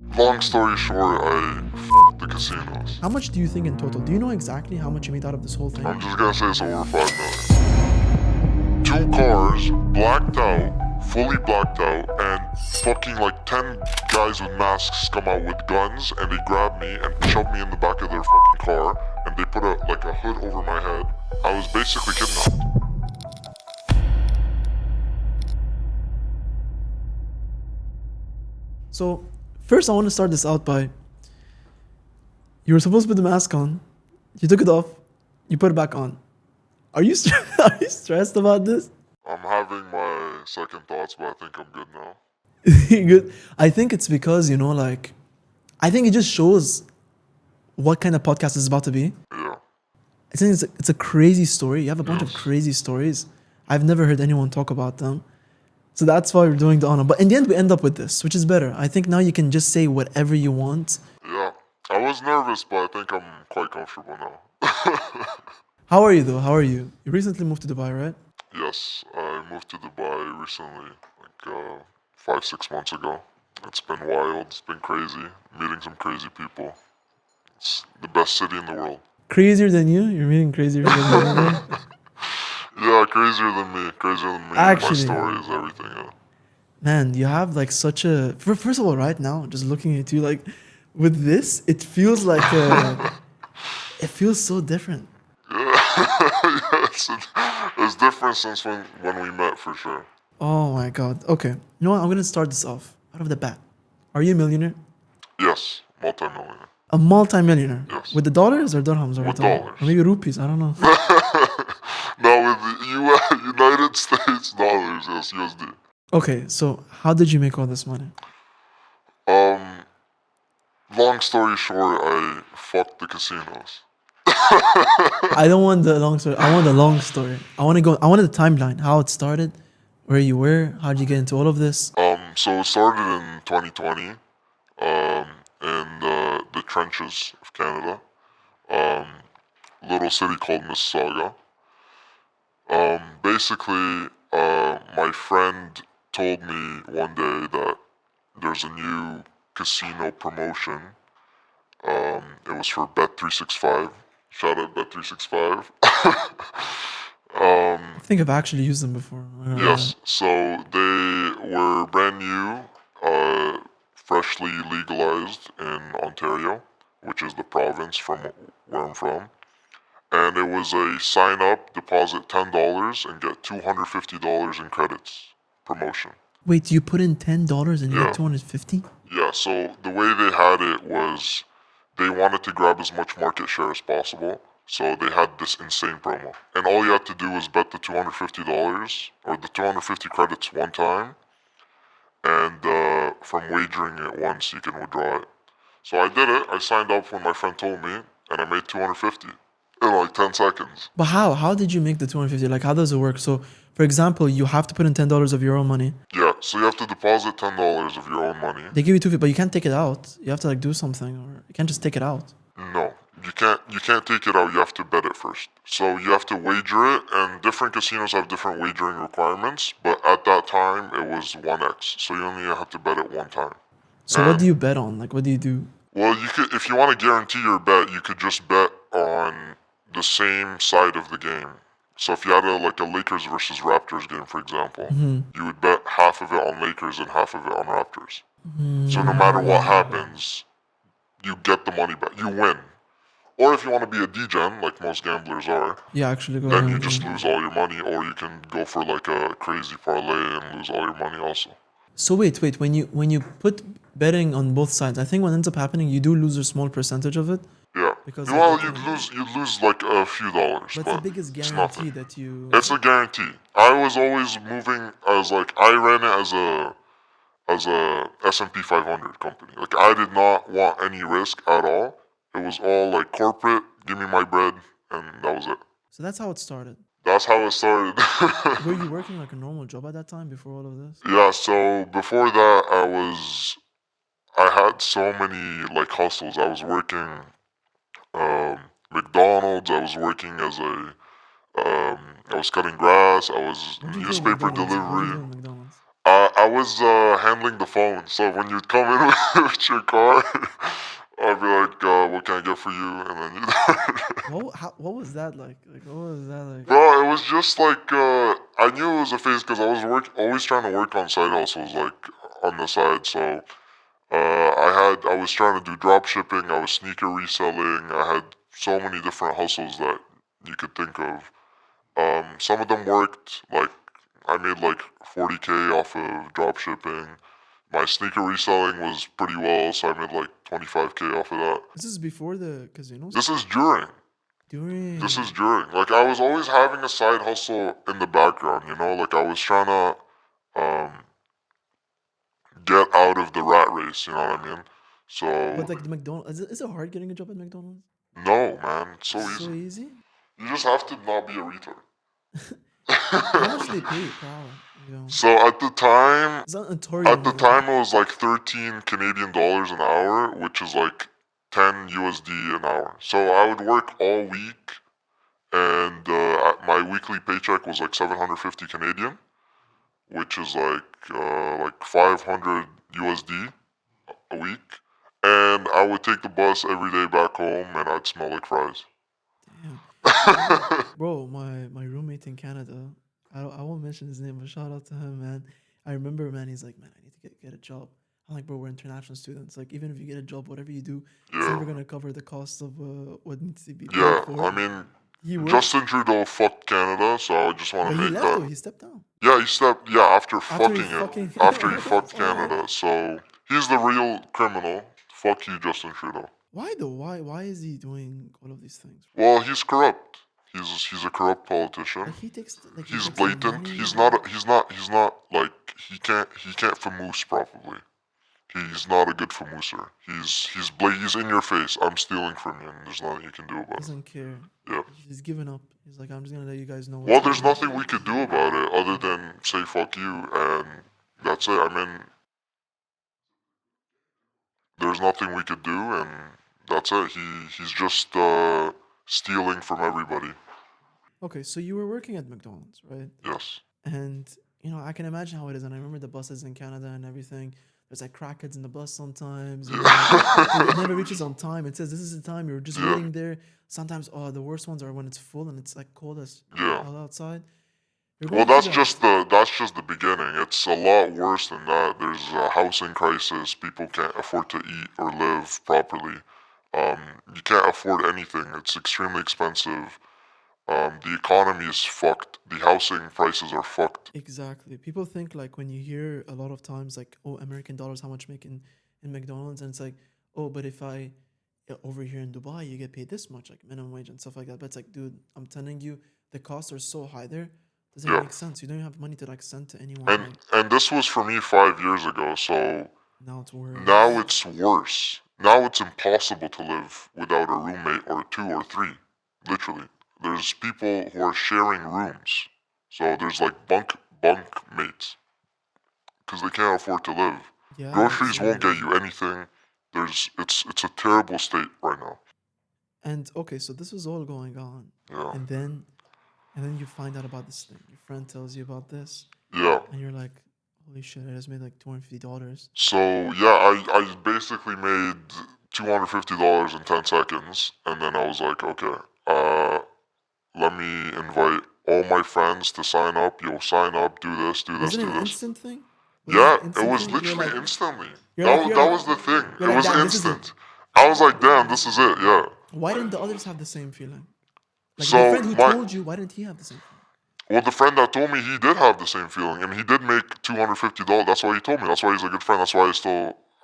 Long story short, I f***ed the casinos. How much do you think in total? Do you know exactly how much you made out of this whole thing? I'm just gonna say it's over 5 million. 2 cars, blacked out, fully blacked out, and fucking like 10 guys with masks come out with guns and they grab me and shove me in the back of their fucking car and they put a hood over my head. I was basically kidnapped. So, first I want to start this out by, you were supposed to put the mask on, you took it off, you put it back on. Are you are you stressed about this? I'm having my second thoughts, but I think I'm good now. Good. I think it's because, I think it just shows what kind of podcast is about to be. Yeah. I think it's a crazy story. You have a bunch of Yes. crazy stories. I've never heard anyone talk about them. So that's why we're doing the honor. But in the end, we end up with this, which is better. I think now you can just say whatever you want. Yeah. I was nervous, but I think I'm quite comfortable now. How are you, though? How are you? You recently moved to Dubai, right? Yes, I moved to Dubai recently, 5-6 months ago. It's been wild, it's been crazy, meeting some crazy people. It's the best city in the world. Crazier than you? You're meeting crazier than me. Yeah, crazier than me. Actually. My stories, everything, yeah. Man, you have such a... First of all, right now, just looking at you, with this, it feels like it feels so different. Yeah, it's different since when we met, for sure. Oh my God. Okay. You know what? I'm going to start this off out of the bat. Are you a millionaire? Yes, multi-millionaire. A multi-millionaire? Yes. With the dollars or dirhams? Or With dirham? dollars. Or maybe rupees. I don't know. Now with the United States dollars, yes, USD. Okay, so how did you make all this money? Long story short, I fucked the casinos. I don't want the long story. I want the long story. I want the timeline, how it started, where you were, how did you get into all of this? So it started in 2020, in the trenches of Canada, little city called Mississauga. Basically, my friend told me one day that there's a new casino promotion. It was for Bet365. Shout out Bet365. I think I've actually used them before. Yes, so they were brand new, freshly legalized in Ontario, which is the province from where I'm from. And it was a sign up, deposit $10 and get $250 in credits promotion. Wait, you put in $10 and you Yeah. get 250? Yeah, so the way they had it was they wanted to grab as much market share as possible. So they had this insane promo. And all you had to do was bet the $250 or the 250 credits one time. And from wagering it once, you can withdraw it. So I did it. I signed up when my friend told me, and I made 250 in like 10 seconds. But how? How did you make the 250? How does it work? So, for example, you have to put in $10 of your own money. Yeah, so you have to deposit $10 of your own money. They give you 250, but you can't take it out. You have to do something, or you can't just take it out. No, you can't take it out. You have to bet it first. So you have to wager it, and different casinos have different wagering requirements. But at that time, it was 1x. So you only have to bet it one time. So what do you bet on? What do you do? Well, you could, if you want to guarantee your bet, you could just bet on the same side of the game. So if you had a Lakers versus Raptors game, for example, you would bet half of it on Lakers and half of it on Raptors. So no matter what happens, you get the money back. You win. Or if you want to be a degen, like most gamblers are, Yeah, actually, go then ahead. you just lose all your money, or you can go for a crazy parlay and lose all your money also. So wait. When you put betting on both sides, I think what ends up happening, you do lose a small percentage of it. Yeah. Because Well, of the- you'd lose like a few dollars, But but it's the biggest it's guarantee nothing. that you... It's a guarantee. I was always moving as I ran it as a S&P 500 company. I did not want any risk at all. It was all corporate, give me my bread, and that was it. So that's how it started. That's how it started. Were you working a normal job at that time before all of this? Yeah, so before that I had so many hustles. I was working McDonald's, I was working as I was cutting grass, I was What did you do at newspaper McDonald's? What did you do delivery. at McDonald's? I was handling the phone, so when you'd come in with your car, I'd be like, "What can I get for you?" And then you. What was that like? Like, what was that like? Bro, it was just like I knew it was a phase because I was always trying to work on side hustles, like on the side. So I was trying to do drop shipping. I was sneaker reselling. I had so many different hustles that you could think of. Some of them worked. Like I made like 40K off of drop shipping. My sneaker reselling was pretty well, so I made like 25K off of that. This is before the casinos? This is during. During. This is during. Like I was always having a side hustle in the background, you know. Like I was trying to um, get out of the rat race. You know what I mean? But So like the McDonald's, is it hard getting a job at McDonald's? no, man, it's so So easy. easy? You just have to not be a retard. How much do they pay per hour? You know? So at the time, It's not notorious. it was like 13 Canadian dollars an hour, which is like 10 USD an hour. So I would work all week, and my weekly paycheck was like 750 Canadian, which is like 500 USD a week. And I would take the bus every day back home, and I'd smell like fries. Damn. Bro, my roommate in Canada, I won't mention his name, but shout out to him, man. I remember, man, he's like, man, I need to get a job. I'm like, bro, we're international students. Like, even if you get a job, whatever you do, it's Yeah, never gonna cover the cost of what needs to be paid yeah. for. I mean, He worked, Justin Trudeau fucked Canada, so I just want but to he make left though. that. He stepped down Yeah, he stepped. Yeah, after after he fucking it, fucking. after he fucked Oh, Canada. So he's the real criminal. Fuck you, Justin Trudeau. why though? Why is he doing all of these things? Well, he's corrupt. He's a corrupt politician. Like he takes he He's takes the blatant. money. He's not like he can't famoose properly. He's not a good famooser. He's in your face. I'm stealing from you, and there's nothing you can do about it. Doesn't care. Yeah. He's given up. He's like, I'm just gonna let you guys know. Well, there's nothing we could do about it other than say fuck you, and that's it. I mean, there's nothing we could do, and that's it. He's just stealing from everybody. Okay, so you were working at McDonald's, right? Yes. And I can imagine how it is. And I remember the buses in Canada and everything. There's like crackheads in the bus sometimes. It never reaches on time. It says this is the time. You're just Yeah. waiting there. Sometimes, the worst ones are when it's full and it's like cold as Yeah. hell outside. You're Well, going that's just the beginning. It's a lot worse than that. There's a housing crisis. People can't afford to eat or live properly. You can't afford anything. It's extremely expensive. The economy is fucked. The housing prices are fucked. Exactly. People think like when you hear a lot of times like, oh, American dollars, how much make in McDonald's, and it's like, oh, but if I over here in Dubai, you get paid this much, like minimum wage and stuff like that. But it's like, dude, I'm telling you, the costs are so high there. Doesn't Yeah. make sense. You don't have money to like send to anyone. And Like, and this was for me 5 years ago. So now it's worse. now it's worse. Now it's impossible to live without a roommate or two or three. Literally. There's people who are sharing rooms. So there's like bunk mates. Because they can't afford to live. Yeah, Groceries won't absolutely. get you anything. It's a terrible state right now. And okay, so this was all going on, Yeah. and then you find out about this thing. Your friend tells you about this, Yeah. and you're like, holy shit, I just made like $250. So yeah, I basically made $250 in 10 seconds, and then I was like, okay, let me invite all my friends to sign up. You'll sign up, do this, do this, Was it do an this. instant thing? Yeah, an it instant was thing? You're literally like, instantly. you're That like, was you're that like, was the thing. you're It like, was damn, this is it. instant. I was like, damn, this is it. Yeah. Why didn't the others have the same feeling? Like So the friend who my told you, why didn't he have the same feeling? well, the friend that told me he did have the same feeling, and he did make $250. That's why he told me. That's why he's a good friend. That's why I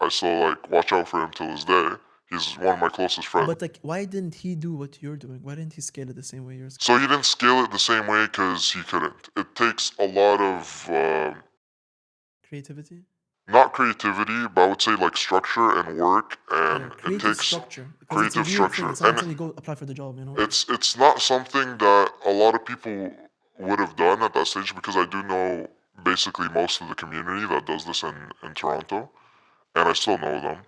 still like watch out for him till this day. He's one of my closest friends. But like, why didn't he do what you're doing? Why didn't he scale it the same way you're scaling? So he didn't scale it the same way because he couldn't. It takes a lot of Creativity? not creativity, but I would say like structure and work, and Yeah, it creative takes structure. Because it's a creative real thing. structure, It's not and until you go apply for the job, it's not something that a lot of people would have done at that stage because I do know basically most of the community that does this in Toronto, and I still know them.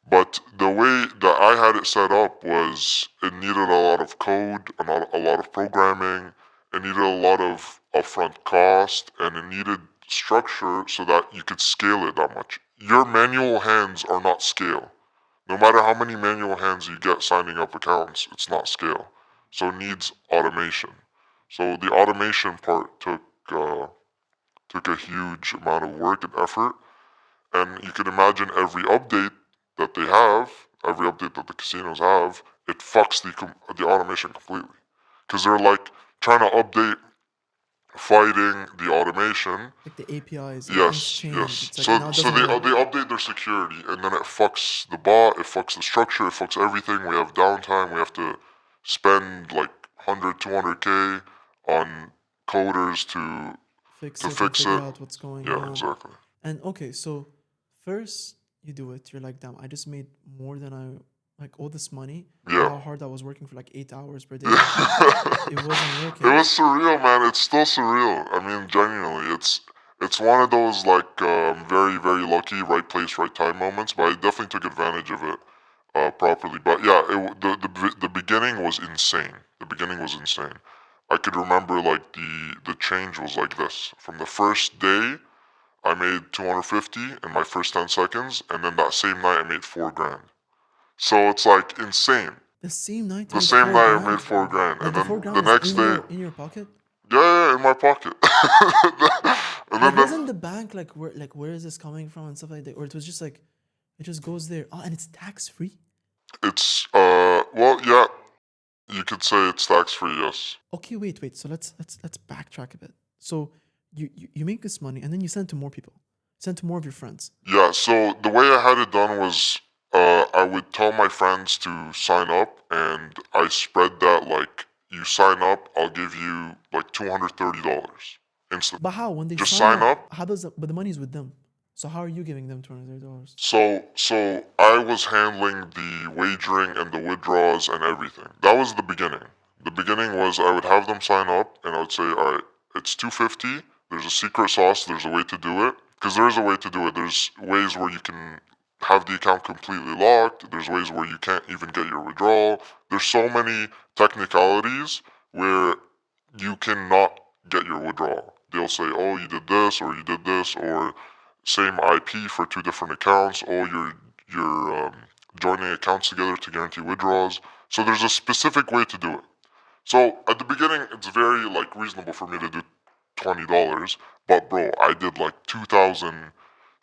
But the way that I had it set up was it needed a lot of code, a lot of programming, it needed a lot of upfront cost, and it needed structure so that you could scale it that much. Your manual hands are not scale. No matter how many manual hands you get signing up accounts, it's not scale. So it needs automation. So the automation part took a huge amount of work and effort. And you can imagine every update that they have, every update that the casinos have, it fucks the automation completely. Because they're like trying to update fighting the automation. Like the APIs, like things Yes, change. yes. It's like So now it so doesn't work. they update their security, and then it fucks the bot, it fucks the structure, it fucks everything. We have downtime. We have to spend like 100, 200K on coders Fix to it and fix figure it. out what's going Yeah, on. exactly. And okay, so first you do it, you're like, damn, I just made more than I like all this money for Yeah. how hard I was working for like 8 hours per day. it It wasn't working. was surreal, man. It's still surreal. I mean, genuinely, it's one of those like very very lucky right place right time moments. But I definitely took advantage of it properly. But yeah, the beginning was insane. The beginning was insane. I could remember like the change was like this. From the first day, I made 250 in my first 10 seconds, and then that same night I made 4 grand. So it's like insane. The same night you The made same four night I grand? made 4 grand, Like and the then 4 grand the was next day, in your pocket? yeah, in my pocket. and Like then wasn't the bank like where is this coming from and stuff like that? Or it was just like it just goes there. Oh, and it's tax free? it's well, yeah, you could say it's tax free, yes. Okay, wait. So let's backtrack a bit. So you make this money and then you send it to more people. Send to more of your friends. Yeah, so the way I had it done was I would tell my friends to sign up, and I spread that like you sign up, I'll give you like $230 instantly. But how? When they Just sign sign up, up. how does that, but the money's with them. So how are you giving them $230? So I was handling the wagering and the withdrawals and everything. That was the beginning. The beginning was I would have them sign up, and I would say, all right, it's 250. There's a secret sauce. There's a way to do it, because there is a way to do it. There's ways where you can have the account completely locked. There's ways where you can't even get your withdrawal. There's so many technicalities where you cannot get your withdrawal. They'll say, oh, you did this, or you did this, or same IP for 2 different accounts. Oh, you're joining accounts together to guarantee withdrawals. So there's a specific way to do it. So at the beginning, it's very like reasonable for me to do $20, but bro, I did like 2,000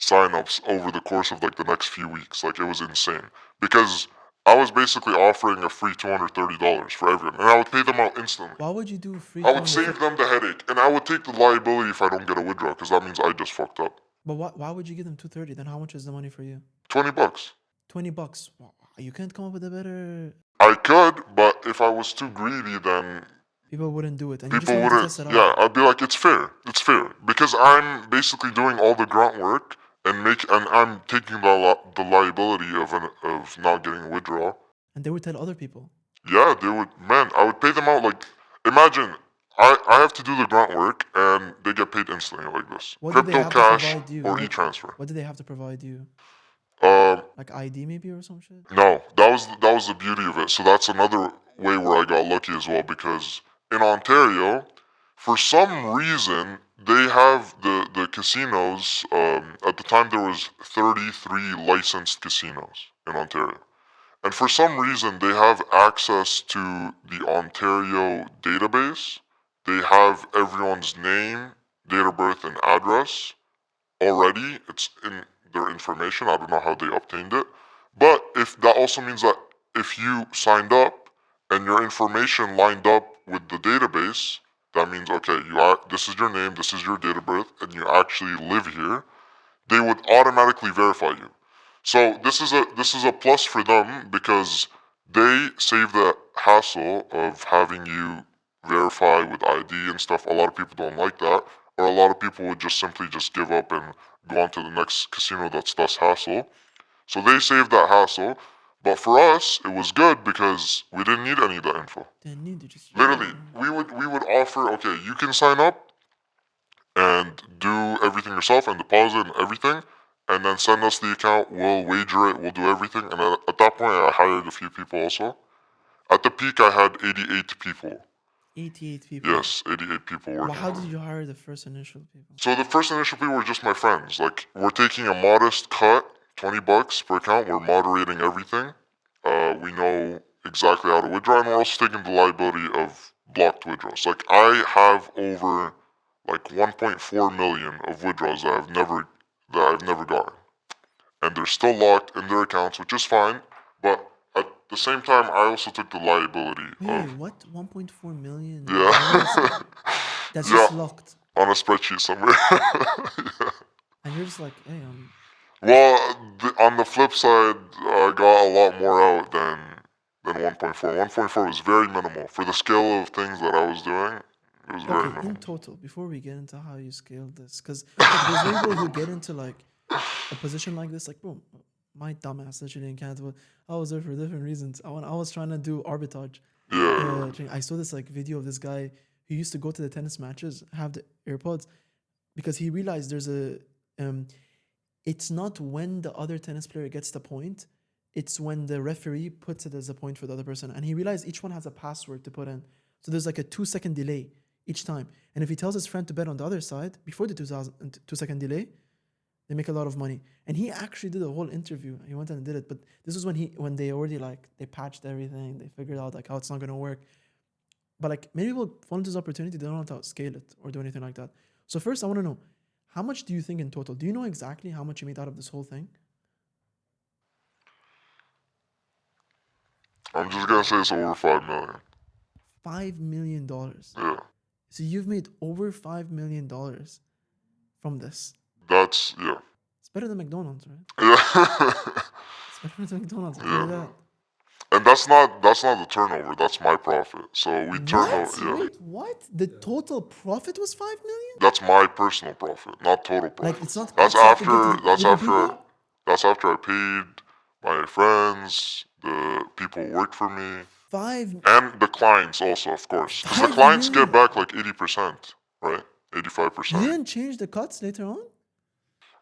signups over the course of like the next few weeks. Like it was insane because I was basically offering a free $230 for everyone, and I would pay them out instantly. Why would you do free I would 250? save them the headache, and I would take the liability if I don't get a withdrawal, because that means I just fucked up. But why would you give them 230? Then how much is the money for you? $20. $20. Wow, you can't come up with a better. I could, but if I was too greedy, then People wouldn't do it, and you just people wanted to wouldn't. test it out. Yeah, I'd be like, it's fair. It's fair because I'm basically doing all the grunt work and I'm taking the liability of not getting a withdrawal. And they would tell other people. Yeah, they would. Man, I would pay them out like. Imagine, I have to do the grunt work and they get paid instantly like this. What do they Crypto have to cash provide you? or Like, e-transfer. what do they have to provide you? Um, Like ID maybe or some shit? No, that was the beauty of it. So that's another way where I got lucky as well, because in Ontario, for some reason, they have the casinos. At the time, there was 33 licensed casinos in Ontario, and for some reason, they have access to the Ontario database. They have everyone's name, date of birth, and address already. It's in their information. I don't know how they obtained it. But if that also means that if you signed up and your information lined up with the database, that means okay, you are this is your name, this is your date of birth, and you actually live here, they would automatically verify you. So this is a plus for them because they save the hassle of having you verify with ID and stuff. A lot of people don't like that, or a lot of people would just simply just give up and go on to the next casino that's less hassle. So they saved that hassle. But for us, it was good because we didn't need any of that info. They need to just Literally, we would offer, okay, you can sign up and do everything yourself and deposit and everything, and then send us the account. We'll wager it. We'll do everything. And at that point, I hired a few people also. At the peak, I had 88 people. 88 people. Yes, 88 people Well, working how for did me. you hire the first initial people? So the first initial people were just my friends. Like, we're taking a modest cut, $20 per account. We're moderating everything. We know exactly how to withdraw, and we're also taking the liability of blocked withdrawals. Like, I have over like 1.4 million of withdrawals that I've never gotten, and they're still locked in their accounts, which is fine. But at the same time, I also took the liability Wait, of what? 1.4 million dollars? yeah, That's yeah, just locked, on a spreadsheet somewhere. Yeah. and you're just like, hey, Well, on the flip side, I got a lot more out than 1.4. 1.4 was very minimal for the scale of things that I was doing. It was very okay. In minimal. total, before we get into how you scaled this, because look, there's many people who get into like a position like this, like, boom, my dumbass literally in Canada. I was there for different reasons. I was trying to do arbitrage. Yeah, I saw this like video of this guy who used to go to the tennis matches, have the AirPods, because he realized there's a it's not when the other tennis player gets the point, it's when the referee puts it as a point for the other person. And he realized each one has a password to put in. So there's like a 2 second delay each time. And if he tells his friend to bet on the other side before the 2 second delay, they make a lot of money. And he actually did a whole interview. He went and did it. But this was when they already like they patched everything, they figured out like how it's not gonna work. But like many people fall into this opportunity, they don't know how to scale it or do anything like that. So first I want to know, how much do you think in total? Do you know exactly how much you made out of this whole thing? I'm just gonna say it's over 5 million. $5 million. Yeah, So you've made over $5 million from this. that's yeah, It's better than McDonald's, right? yeah, It's better than McDonald's, I'll tell you yeah. that. And that's not the turnover. That's my profit. So we turn over. What? Yeah, Wait, what? The total profit was 5 million? that's my personal profit, not total Like it's profits. not That's cuts you have to give to after. the That's different after. people? That's after I paid my friends, the people who worked for me, Five and the clients also, of course, because the five clients get million. back like 80%, right? You 85%. didn't change the cuts later on?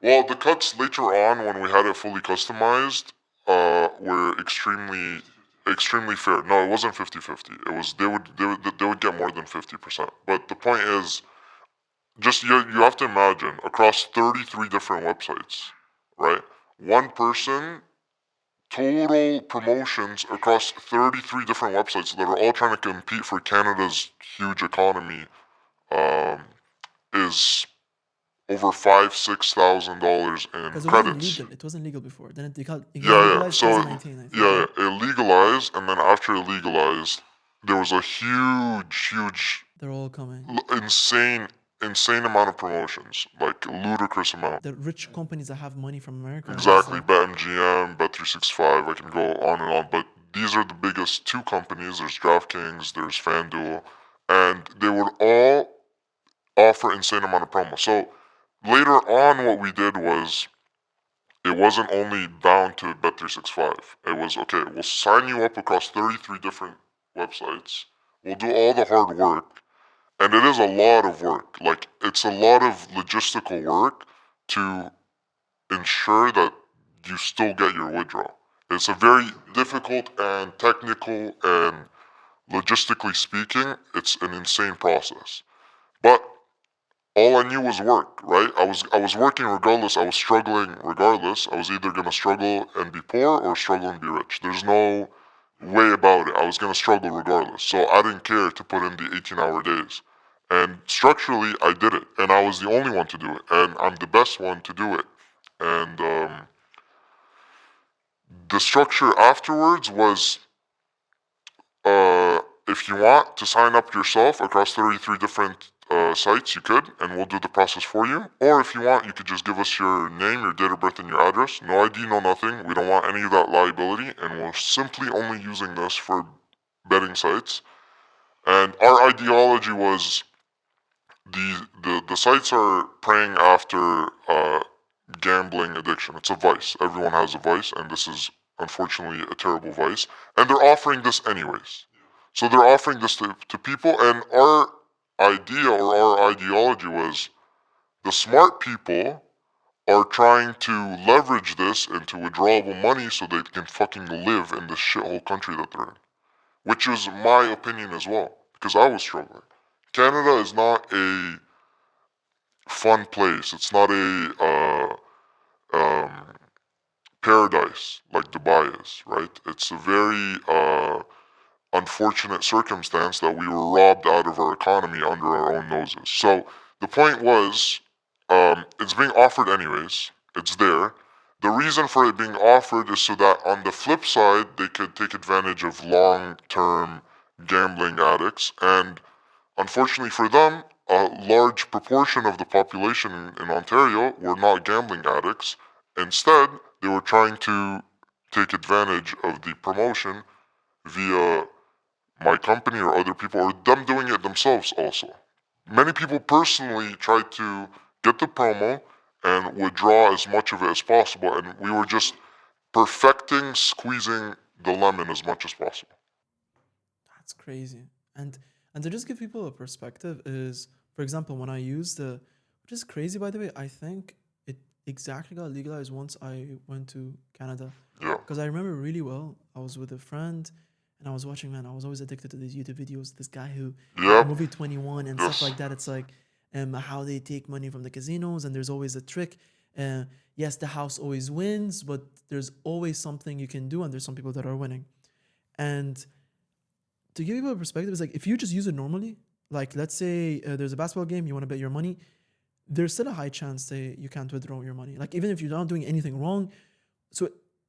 Well, the cuts later on when we had it fully customized, were extremely fair. No, it wasn't 50-50. It was they would get more than 50%. But the point is, just you have to imagine across 33 different websites, right? One person total promotions across 33 different websites that are all trying to compete for Canada's huge economy, um, is over $5,000-6,000 in Because it wasn't credits. legal. It wasn't legal before. Then it got Yeah, yeah. legalized So 2019, I think, yeah, right? yeah, it legalized, and then after it legalized, there was a huge, They're all coming. insane amount of promotions, like ludicrous amount. The rich companies that have money from America are just Exactly. like, BetMGM, Bet365, I can go on and on, but these are the biggest two companies. There's DraftKings, there's FanDuel, and they would all offer insane amount of promo. So later on, what we did was it wasn't only bound to Bet365. It was okay, we'll sign you up across 33 different websites. We'll do all the hard work. And it is a lot of work. Like, it's a lot of logistical work to ensure that you still get your withdrawal. It's a very difficult and technical and logistically speaking, it's an insane process. But all I knew was work, right? I was working regardless. I was struggling regardless. I was either gonna struggle and be poor or struggle and be rich. There's no way about it. I was gonna struggle regardless. So I didn't care to put in the 18-hour days. And structurally, I did it, and I was the only one to do it, and I'm the best one to do it. And the structure afterwards was, if you want to sign up yourself across 33 different sites, you could, and we'll do the process for you. Or if you want, you could just give us your name, your date of birth, and your address. No ID, no nothing. We don't want any of that liability, and we're simply only using this for betting sites. And our ideology was the sites are preying after gambling addiction. It's a vice. Everyone has a vice, and this is unfortunately a terrible vice. And they're offering this anyways. So they're offering this to people, and our idea or our ideology was the smart people are trying to leverage this into withdrawable money so they can fucking live in this shithole country that they're in. Which is my opinion as well. because I was struggling. Canada is not a fun place. It's not a paradise like Dubai is, right? It's a very unfortunate circumstance that we were robbed out of our economy under our own noses. So the point was, it's being offered anyways. It's there. The reason for it being offered is so that on the flip side, they could take advantage of long-term gambling addicts. And unfortunately for them, a large proportion of the population in Ontario were not gambling addicts. Instead, they were trying to take advantage of the promotion via my company or other people, or them doing it themselves also. Many people personally tried to get the promo and withdraw as much of it as possible, and we were just perfecting squeezing the lemon as much as possible. That's crazy. And and to just give people a perspective is, for example, when I use the, which is crazy by the way, I think it exactly got legalized once I went to Canada. Yeah. Because I remember really well, I was with a friend and I was watching, man, I was always addicted to these YouTube videos. This guy who, like Yep. Movie 21 and stuff Yes. like that. It's like how they take money from the casinos and there's always a trick. Uh, yes, the house always wins, but there's always something you can do and there's some people that are winning. And to give you a perspective, it's like if you just use it normally, like let's say there's a basketball game, you want to bet your money, there's still a high chance that you can't withdraw your money. Like even if you're not doing anything wrong. So,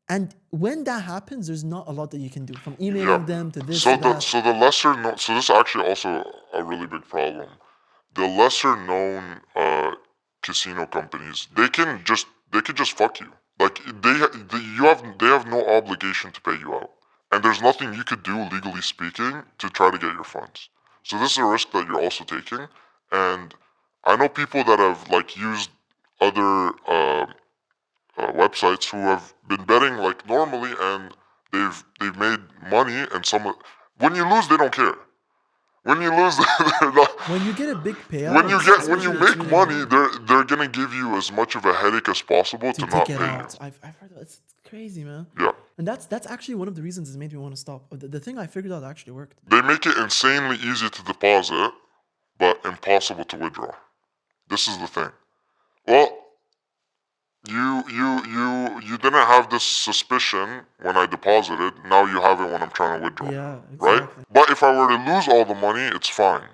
and when that happens, there's not a lot that you can do from emailing Yep. them to this So to the that. so the lesser known, so this is actually also a really big problem. The lesser known casino companies, they can just fuck you. Like they have no obligation to pay you out, and there's nothing you could do legally speaking to try to get your funds. So this is a risk that you're also taking, and I know people that have like used other websites who have been betting like normally, and they've made money, and some when you lose they don't care. When you lose, they're not. When you get a big payout, When you especially it's make really money, hard they're gonna give you as much of a headache as possible to to take not it pay you. out. I've heard that. It's crazy, man. Yeah, And that's actually one of the reasons that made me want to stop. The thing I figured out actually worked. they make it insanely easy to deposit, but impossible to withdraw. This is the thing. Well, you didn't have this suspicion when I deposited. Now you have it when I'm trying to withdraw, Yeah, right? exactly. But if I were to lose all the money, it's fine.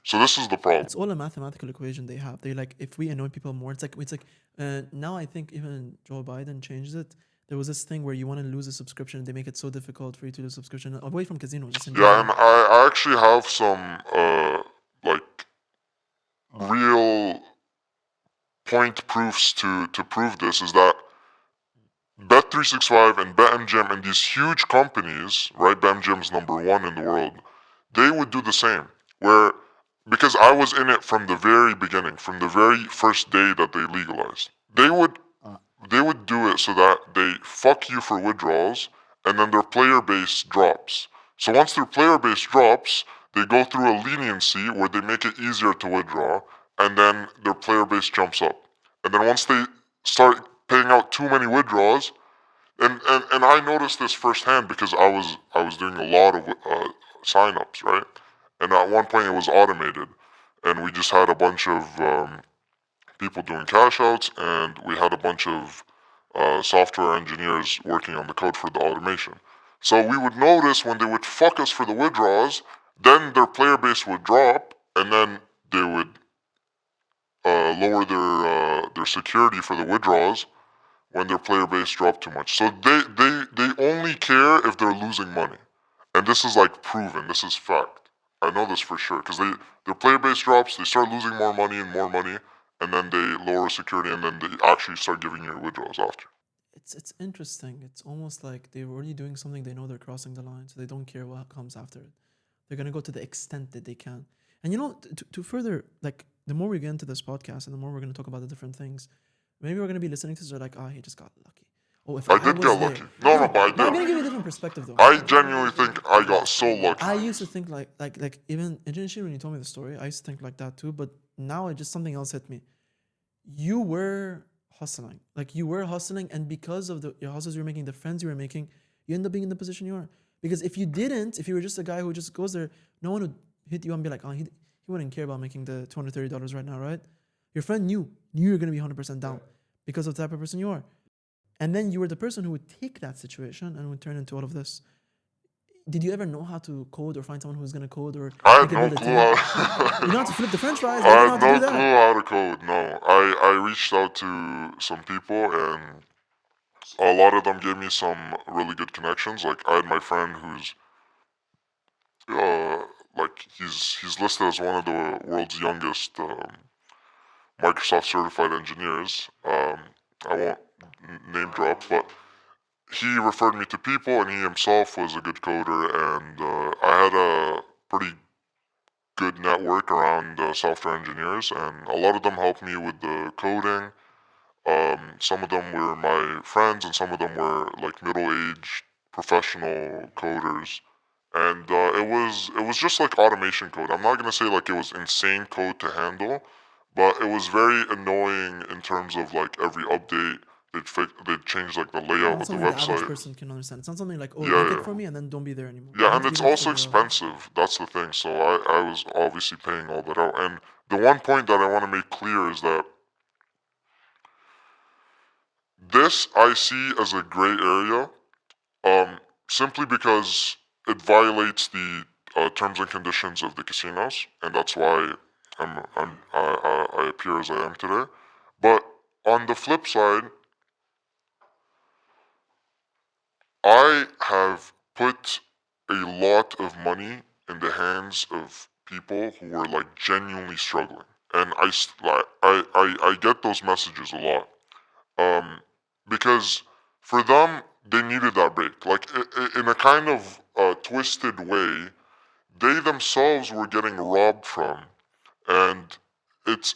So this is the problem. It's all a mathematical equation they have. They like if we annoy people more, it's like now I think even Joe Biden changed it. There was this thing where you want to lose a subscription, they make it so difficult for you to lose a subscription away from casinos, just in Yeah, and general. I actually have some like real point proofs to prove this is that Bet365 and BetMGM and these huge companies, right? BetMGM's number one in the world. They would do the same. Where because I was in it from the very beginning, from the very first day that they legalized. They would do it so that they fuck you for withdrawals and then their player base drops. So once their player base drops, they go through a leniency where they make it easier to withdraw and then their player base jumps up. And then once they start paying out too many withdrawals, and I noticed this firsthand because I was doing a lot of signups, right? And at one point it was automated, and we just had a bunch of people doing cash outs, and we had a bunch of software engineers working on the code for the automation. So we would notice when they would fuck us for the withdrawals, then their player base would drop, and then they would lower their security for the withdrawals when their player base dropped too much. So they only care if they're losing money, and this is like proven. This is fact. I know this for sure because their player base drops, they start losing more money, and then they lower security, and then they actually start giving you withdrawals after. It's interesting. It's almost like they're already doing something, they know they're crossing the line, so they don't care what comes after it. They're gonna go to the extent that they can. And you know, to further like the more we get into this podcast and the more we're gonna talk about the different things, maybe we're gonna be listening to this, they're like, oh, he just got lucky. Oh, if I I did was get there. lucky. No, no, No, but I but I'm gonna did. give you a different perspective though. I genuinely think I got so lucky. I used to think like even initially when you told me the story, I used to think like that too. But now it just something else hit me. You were hustling, like you were hustling, and because of the your hustles you were making, the friends you were making, you end up being in the position you are. Because if you didn't, if you were just a guy who just goes there, no one would hit you and be like, oh, he wouldn't care about making the $230 right now, right? Your friend knew you're gonna be 100% down because of the type of person you are. And then you were the person who would take that situation and would turn into all of this. Did you ever know how to code or find someone who's gonna code or I you had could no build a clue team? how. You know how to flip the French fries, I but you don't know had how to do no clue that. how to code. No, I reached out to some people, and a lot of them gave me some really good connections. Like I had my friend who's like he's listed as one of the world's youngest Microsoft certified engineers. I won't name drop, but he referred me to people, and he himself was a good coder, and I had a pretty good network around software engineers, and a lot of them helped me with the coding. Some of them were my friends, and some of them were like middle-aged professional coders. And it was just like automation code. I'm not gonna say like it was insane code to handle, but it was very annoying in terms of like every update they'd change like the layout Not of the something the average website. person can understand. It's not something like, oh, Yeah, make it yeah. for me and then don't be there anymore. You Yeah, need and to be it's there to also figure it out. expensive. That's the thing. So I was obviously paying all that out. And the one point that I want to make clear is that this I see as a gray area, um, simply because it violates the terms and conditions of the casinos, and that's why I appear as I am today. But on the flip side, I have put a lot of money in the hands of people who were like genuinely struggling, and I get those messages a lot, um, because for them they needed that break. Like in a kind of twisted way, they themselves were getting robbed from, and it's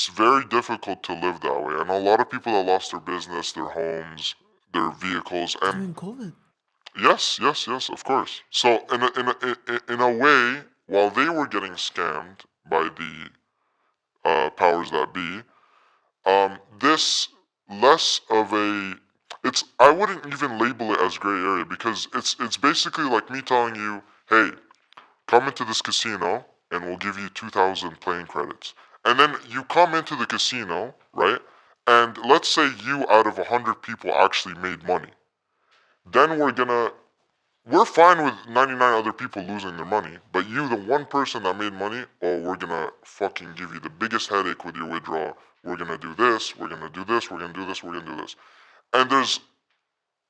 very difficult to live that way. And a lot of people that lost their business, their homes, their vehicles, and During COVID. yes, yes, yes, of course. So in a way, while they were getting scammed by the powers that be, this less of a it's I wouldn't even label it as gray area, because it's basically like me telling you, hey, come into this casino and we'll give you 2,000 playing credits. And then you come into the casino, right? And let's say you out of 100 people actually made money. Then we're fine with 99 other people losing their money, but you, the one person that made money, oh, we're gonna fucking give you the biggest headache with your withdrawal. We're gonna do this, we're gonna do this, we're gonna do this, we're gonna do this. And there's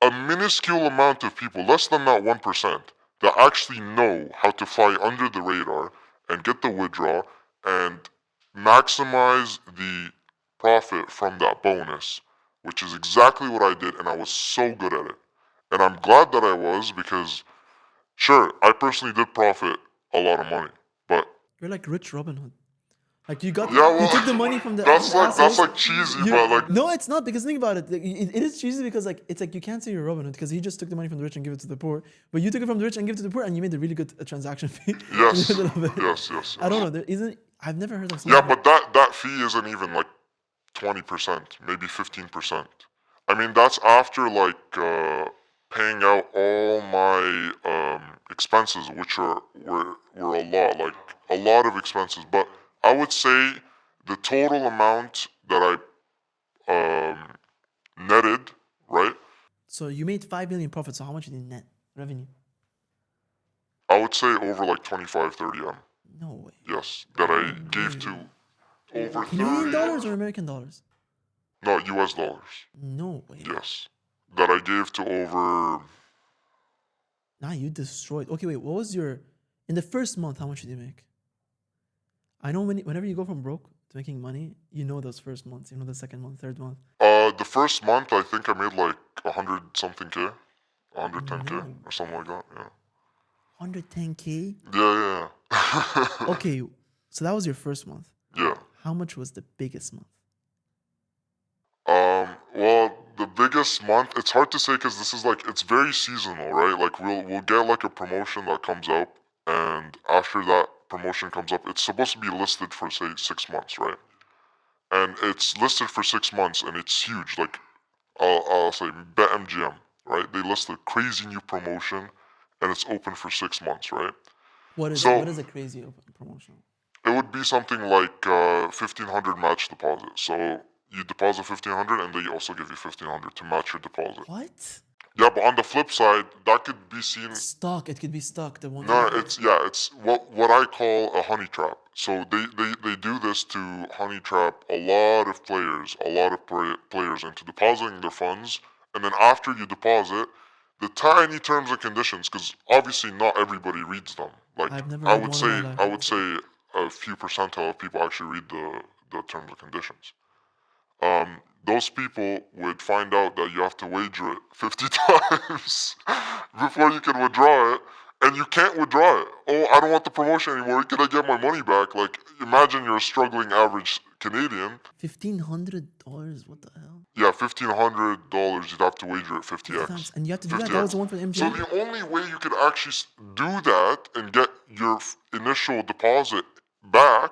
a minuscule amount of people, less than that 1%, that actually know how to fly under the radar and get the withdrawal and maximize the profit from that bonus, which is exactly what I did, and I was so good at it. And I'm glad that I was, because sure, I personally did profit a lot of money, but You're like rich Robin Hood. Like yeah, you well, took the money from the that's assholes. like cheesy, You but like no, it's not, because think about it. It is cheesy because like it's like you can't say you're Robin Hood because he just took the money from the rich and give it to the poor, but you took it from the rich and give it to the poor, and you made a really good transaction fee in the yes, middle of it. yes, yes, I don't yes. know. There isn't. I've never heard of Yeah, someone. but that fee isn't even like 20%, maybe 15%. I mean, that's after like paying out all my expenses, which were a lot, like a lot of expenses. But I would say the total amount that I netted, right? So you made 5 million profit. So how much did you net revenue? I would say over like 25, 30 M. No way. Yes, that I No gave way. to over Canadian 30. dollars or American dollars? No, US dollars. No way. Yes. That I gave to over. Nah, you destroyed. Okay, wait. What was your in the first month? How much did you make? I know whenever you go from broke to making money, you know those first months. You know the second month, third month. The first month I think I made like 100 something K, 110K No, or something like that. Yeah. 110K. Yeah, yeah. Okay, so that was your first month. Yeah. How much was the biggest month? Well, the biggest month, it's hard to say because this is like it's very seasonal, right? Like we'll get like a promotion that comes up, and after that promotion comes up, it's supposed to be listed for say 6 months, right? And it's listed for 6 months, and it's huge. Like I'll say BetMGM, right? They list a crazy new promotion, and it's open for 6 months, right? What is it? So What is a crazy promotion? it would be something like 1,500 match deposit. So you deposit 1,500 and they also give you 1,500 to match your deposit. What? Yeah, but on the flip side, that could be seen. Stock. It could be stock. The one. No, it's what I call a honey trap. So they do this to honey trap a lot of players, players into depositing their funds, and then after you deposit, the tiny terms and conditions, because obviously not everybody reads them. Like I've never read one in my life. I would say a few percentile of people actually read the terms and conditions. Those people would find out that you have to wager it 50 times before you can withdraw it, and you can't withdraw it. Oh, I don't want the promotion anymore. Can I get my money back? Like, imagine you're a struggling average Canadian. $1,500. What the hell? Yeah, $1,500. You'd have to wager it 50 50x. times, and you have to do that. That was the one for the So MGM. the only way you could actually do that and get your initial deposit back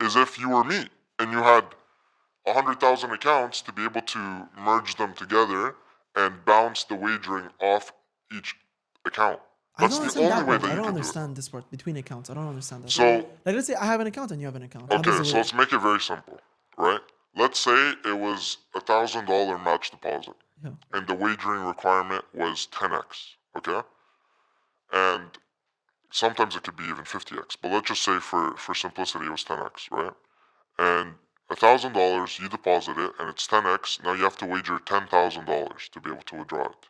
is if you were me and you had 100,000 accounts to be able to merge them together and bounce the wagering off each account. I That's don't the understand only that way part. that I you don't can do it. understand this part between accounts. I don't understand that. So, like, let's say I have an account and you have an account. How does okay, it so work? let's make it very simple, right? Let's say it was $1,000 match deposit, Yeah. and the wagering requirement was 10x, okay? And sometimes it could be even 50x, but let's just say for simplicity it was 10x, right? And $1,000, you deposit it, and it's 10x. Now you have to wager $10,000 to be able to withdraw it.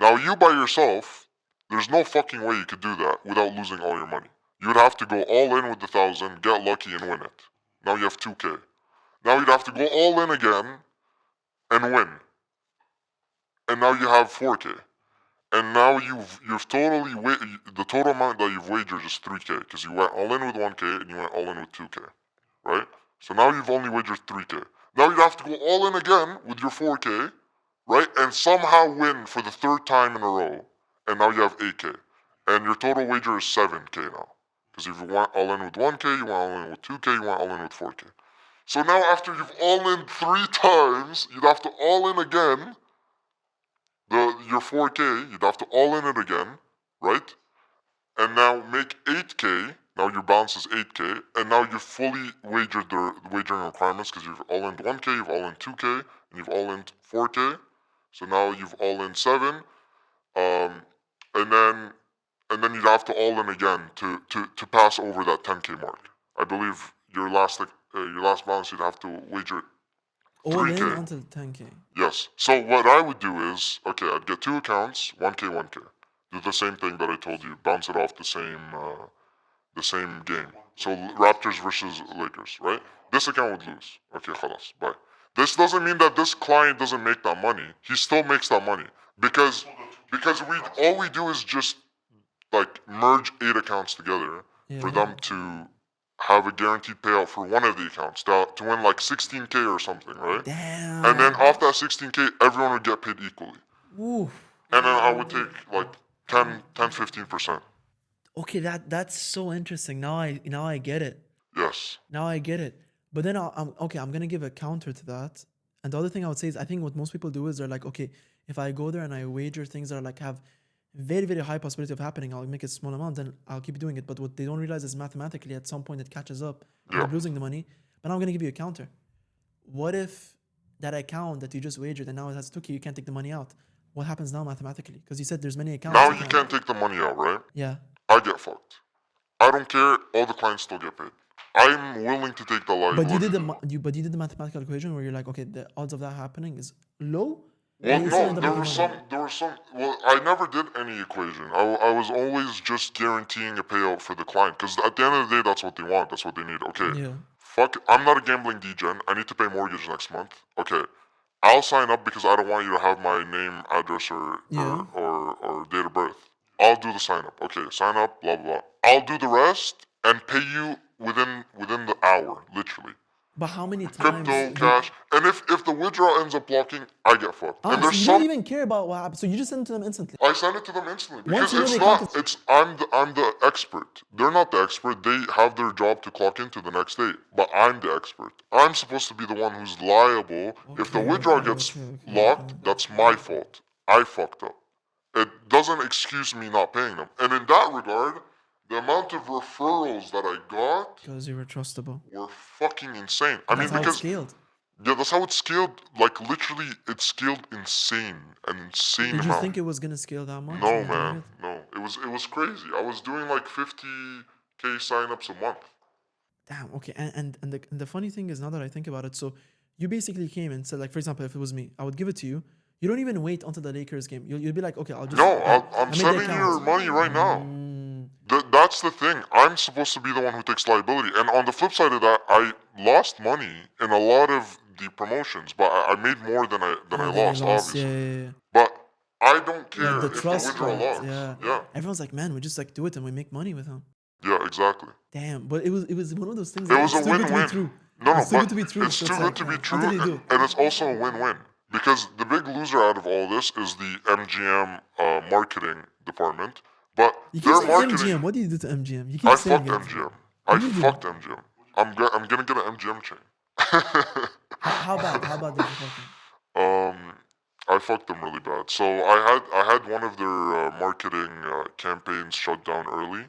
Now you by yourself, there's no fucking way you could do that without losing all your money. You would have to go all in with the 1,000, get lucky, and win it. Now you have 2K. Now you'd have to go all in again and win. And now you have 4K. And now you've totally the total amount that you've wagered is 3K because you went all in with 1K and you went all in with 2K, right? So now you've only wagered 3K. Now you have to go all in again with your 4K, right? And somehow win for the third time in a row. And now you have 8K. And your total wager is 7K now. Because if you went all in with 1K, you went all in with 2K, you went all in with 4K. So now after you've all in 3 times, you'd have to all in again your 4K, you'd have to all in it again, right? And now make 8K. Now your balance is 8K, and now you've fully wagered the wagering requirements because you've all in 1K, you've all in 2K, and you've all in 4K. So now you've all in 7, and then you'd have to all in again to pass over that 10K mark. I believe your last balance you'd have to wager All in 3K. until 10K. Yes. So what I would do is, okay, I'd get 2 accounts, 1K, 1K. Do the same thing that I told you. Bounce it off the same game. So Raptors versus Lakers, right? This account would lose. Okay, khalas, bye. This doesn't mean that this client doesn't make that money. He still makes that money because all we do is just like merge 8 accounts together for them to have a guaranteed payout for one of the accounts to win like 16K or something, right? Damn. And then off that 16K, everyone would get paid equally. Oof. And then I would take like 15%. Okay, that's so interesting. Now I get it. Yes. Now I get it. But then I'm gonna give a counter to that. And the other thing I would say is I think what most people do is they're like, okay, if I go there and I wager things that are like have very, very high possibility of happening, I'll make a small amount, then I'll keep doing it. But what they don't realize is mathematically at some point it catches up and you're losing the money. But now I'm gonna give you a counter. What if that account that you just wagered and now it has took you can't take the money out? What happens now mathematically? Because you said there's many accounts. Now you can't take the money out, right? Yeah. I get fucked. I don't care. All the clients still get paid. I'm willing to take the lie. But you did the mathematical equation where you're like, okay, the odds of that happening is low. Well, no, there were some. Well, I never did any equation. I was always just guaranteeing a payout for the client because at the end of the day, that's what they want. That's what they need. Okay. Yeah. Fuck. I'm not a gambling degen. I need to pay mortgage next month. Okay. I'll sign up because I don't want you to have my name, address, or date of birth. I'll do the sign up. Okay, sign up, blah, blah, blah. I'll do the rest and pay you within the hour, literally. But how many times? Crypto, cash. And if the withdrawal ends up blocking, I get fucked. And so you don't even care about what happens. So you just send it to them instantly. I send it to them instantly. Once Because you know it's they not, can't- it's, I'm the expert. They're not the expert. They have their job to clock into the next day. But I'm the expert. I'm supposed to be the one who's liable. If the withdrawal gets locked, that's my fault. I fucked up. It doesn't excuse me not paying them. And in that regard, The amount of referrals that I got Because you were trustable. were fucking insane. And that's how it scaled. Yeah, that's how it scaled. Like literally, it scaled an insane Did you amount. think it was gonna scale that much? No, when you were doing man, it? no. It was crazy. I was doing like 50K signups a month. Damn. Okay. And the funny thing is, now that I think about it, so you basically came and said, like, for example, if it was me, I would give it to you. You don't even wait until the Lakers game. You'll be like, okay, I'll just. No, Bam, I'm I made the sending your account. money right now. Mm, That's the thing. I'm supposed to be the one who takes liability. And on the flip side of that, I lost money in a lot of the promotions, but I made more than I then you lost, lost. obviously. Yeah. But I don't care Like the if the trust withdrawal part. logs. Yeah. Yeah. Everyone's like, man, we just like do it and we make money with him. Yeah, exactly. Damn. But it was one of those things It that was it's a too good to be win-win. true. No, no, It's too but good to be true. it's So too it's good like, to be how true, did he do it? and it's also a win-win because the big loser out of all this is the MGM marketing department. But You keep their saying marketing, MGM. What do you do to MGM? You keep I saying fucked it. MGM. What I do you do? fucked MGM. I'm gonna get an MGM chain. How bad? How bad did you fuck him? I fucked them really bad. So I had one of their marketing campaigns shut down early.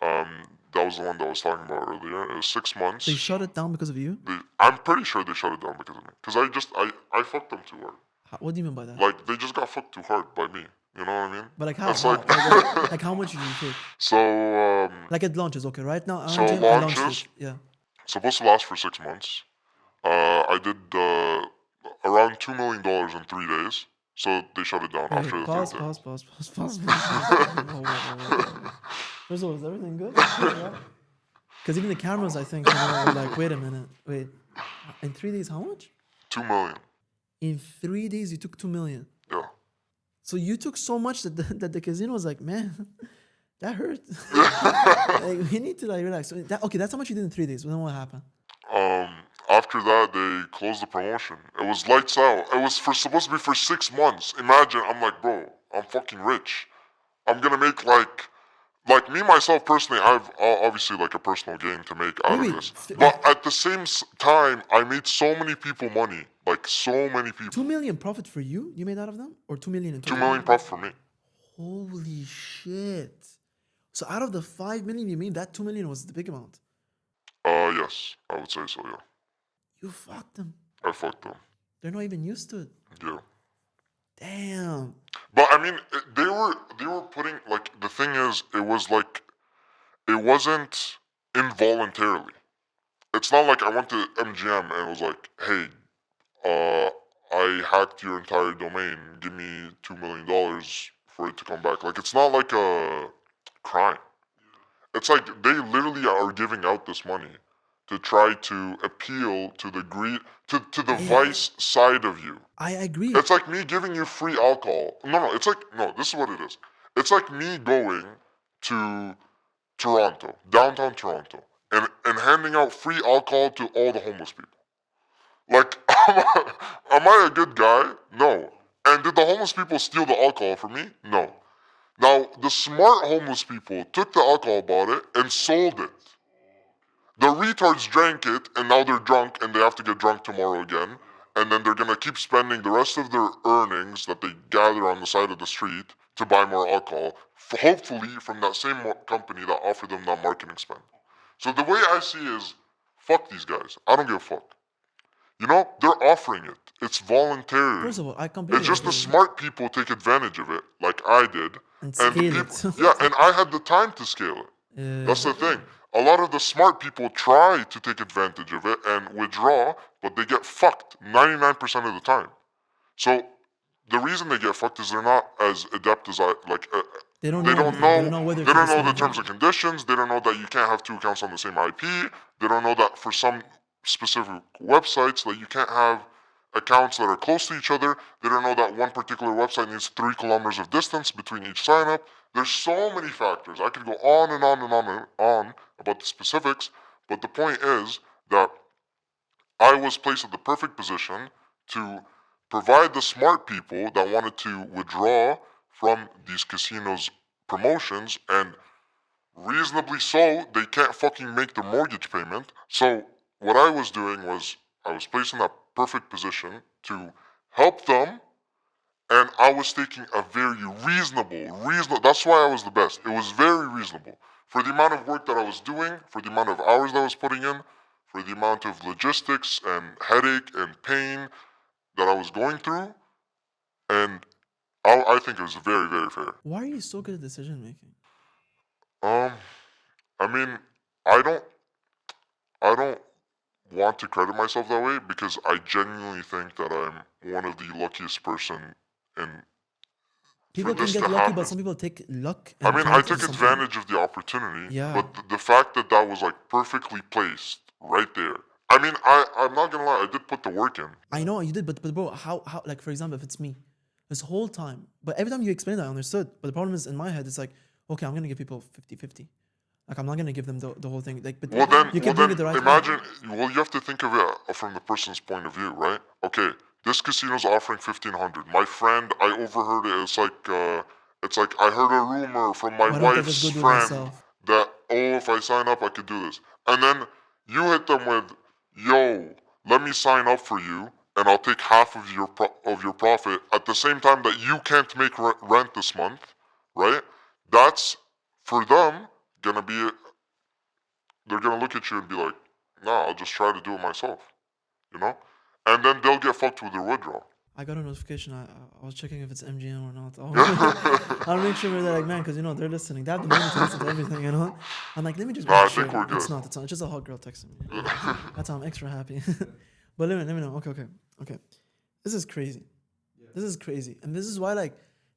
That was the one that I was talking about earlier. It was 6 months. They shut it down because of you? I'm pretty sure they shut it down because of me. Because I fucked them too hard. What do you mean by that? Like they just got fucked too hard by me. You know what I mean? But like how? It's How? like Like how much did you take? so Like it launches, okay. Right now, so MGM, I launched launches it. Yeah. supposed to last for 6 months. I did around $2 million in 3 days. So they shut it down Wait, after the pause, third day. pause. Whoa. First of all, is everything good? Because even the cameras, I think, were like, wait a minute, wait. In 3 days, how much? 2 million. In 3 days, you took 2 million. Yeah. So you took so much that the casino was like, man, that hurt. Like, we need to like relax. So okay, that's how much you did in 3 days. Then what happened? After that, they closed the promotion. It was lights out. It was supposed to be for 6 months. Imagine, I'm like, bro, I'm fucking rich. I'm gonna make like me myself personally. I've obviously like a personal gain to make out of this. But at the same time, I made so many people money. Like so many people. 2 million profit for you? You made out of them, or 2 million in total? 2 million profit for me. Holy shit! So out of the 5 million you made, that 2 million was the big amount. Yes, I would say so. Yeah. You fucked them. I fucked them. They're not even used to it. Yeah. Damn. But I mean, they were putting like the thing is, it was like it wasn't involuntarily. It's not like I went to MGM and it was like, hey, I hacked your entire domain. Give me $2 million for it to come back. Like it's not like a crime. It's like they literally are giving out this money to try to appeal to the to the vice side of you. I agree. It's like me giving you free alcohol. No, it's like no. This is what it is. It's like me going to Toronto, downtown Toronto, and handing out free alcohol to all the homeless people. Like, am I a good guy? No. And did the homeless people steal the alcohol from me? No. Now, the smart homeless people took the alcohol, bought it, and sold it. The retards drank it, and now they're drunk, and they have to get drunk tomorrow again. And then they're gonna keep spending the rest of their earnings that they gather on the side of the street to buy more alcohol, hopefully from that same company that offered them that marketing spend. So the way I see is, fuck these guys. I don't give a fuck. You know, they're offering it. It's voluntary. First of all, I completely It's just the agree. smart people take advantage of it, like I did. And the scale it. people, yeah, and I had the time to scale it. That's the thing. A lot of the smart people try to take advantage of it and withdraw, but they get fucked 99% of the time. So the reason they get fucked is they're not as adept as I like. They don't They know. don't everything. know. They don't know whether They don't to know the listen. terms and conditions. They don't know that you can't have two accounts on the same IP. They don't know that for some specific websites that you can't have accounts that are close to each other. They don't know that one particular website needs 3 kilometers of distance between each sign up. There's so many factors. I could go on and on and on and on about the specifics, but the point is that I was placed in the perfect position to provide the smart people that wanted to withdraw from these casinos' promotions, and reasonably so, they can't fucking make their mortgage payment. So what I was doing was I was placed in that perfect position to help them, and I was taking a very reasonable, that's why I was the best. It was very reasonable for the amount of work that I was doing, for the amount of hours that I was putting in, for the amount of logistics and headache and pain that I was going through, and I think it was very, very fair. Why are you so good at decision making? Um, I mean, I don't, I don't want to credit myself that way because I genuinely think that I'm one of the luckiest person in People for can this get to lucky, but happen. some people take luck I and mean, turn I it into took something. advantage of the opportunity, Yeah. but the fact that that was like perfectly placed right there. I mean, I'm not gonna lie, I did put the work in. I know you did, but bro, how like for example, if it's me, this whole time, but every time you explained that, I understood. But the problem is in my head, it's like, okay, I'm gonna give people 50-50. Like I'm not gonna give them the whole thing. Like, but you can bring it the right way. Imagine. Well, you have to think of it from the person's point of view, right? Okay, this casino's offering 1,500. My friend, I overheard it. It's like I heard a rumor from my Why don't I just wife's go do it friend myself? that if I sign up, I could do this. And then you hit them with, "Yo, let me sign up for you, and I'll take half of your profit." At the same time that you can't make rent this month, right? That's for them gonna be they're gonna look at you and be like, "Nah, I'll just try to do it myself," you know, and then they'll get fucked with their withdrawal. I got a notification. I was checking if it's MGM or not. Nah, I'll make sure they're like, man, because they're listening. They have the money to listen to everything. I'm like, let me just I make sure. think we're good. It's not. It's just a hot girl texting me. That's how I'm extra happy. But let me know. Okay. This is crazy. This is crazy, and this is why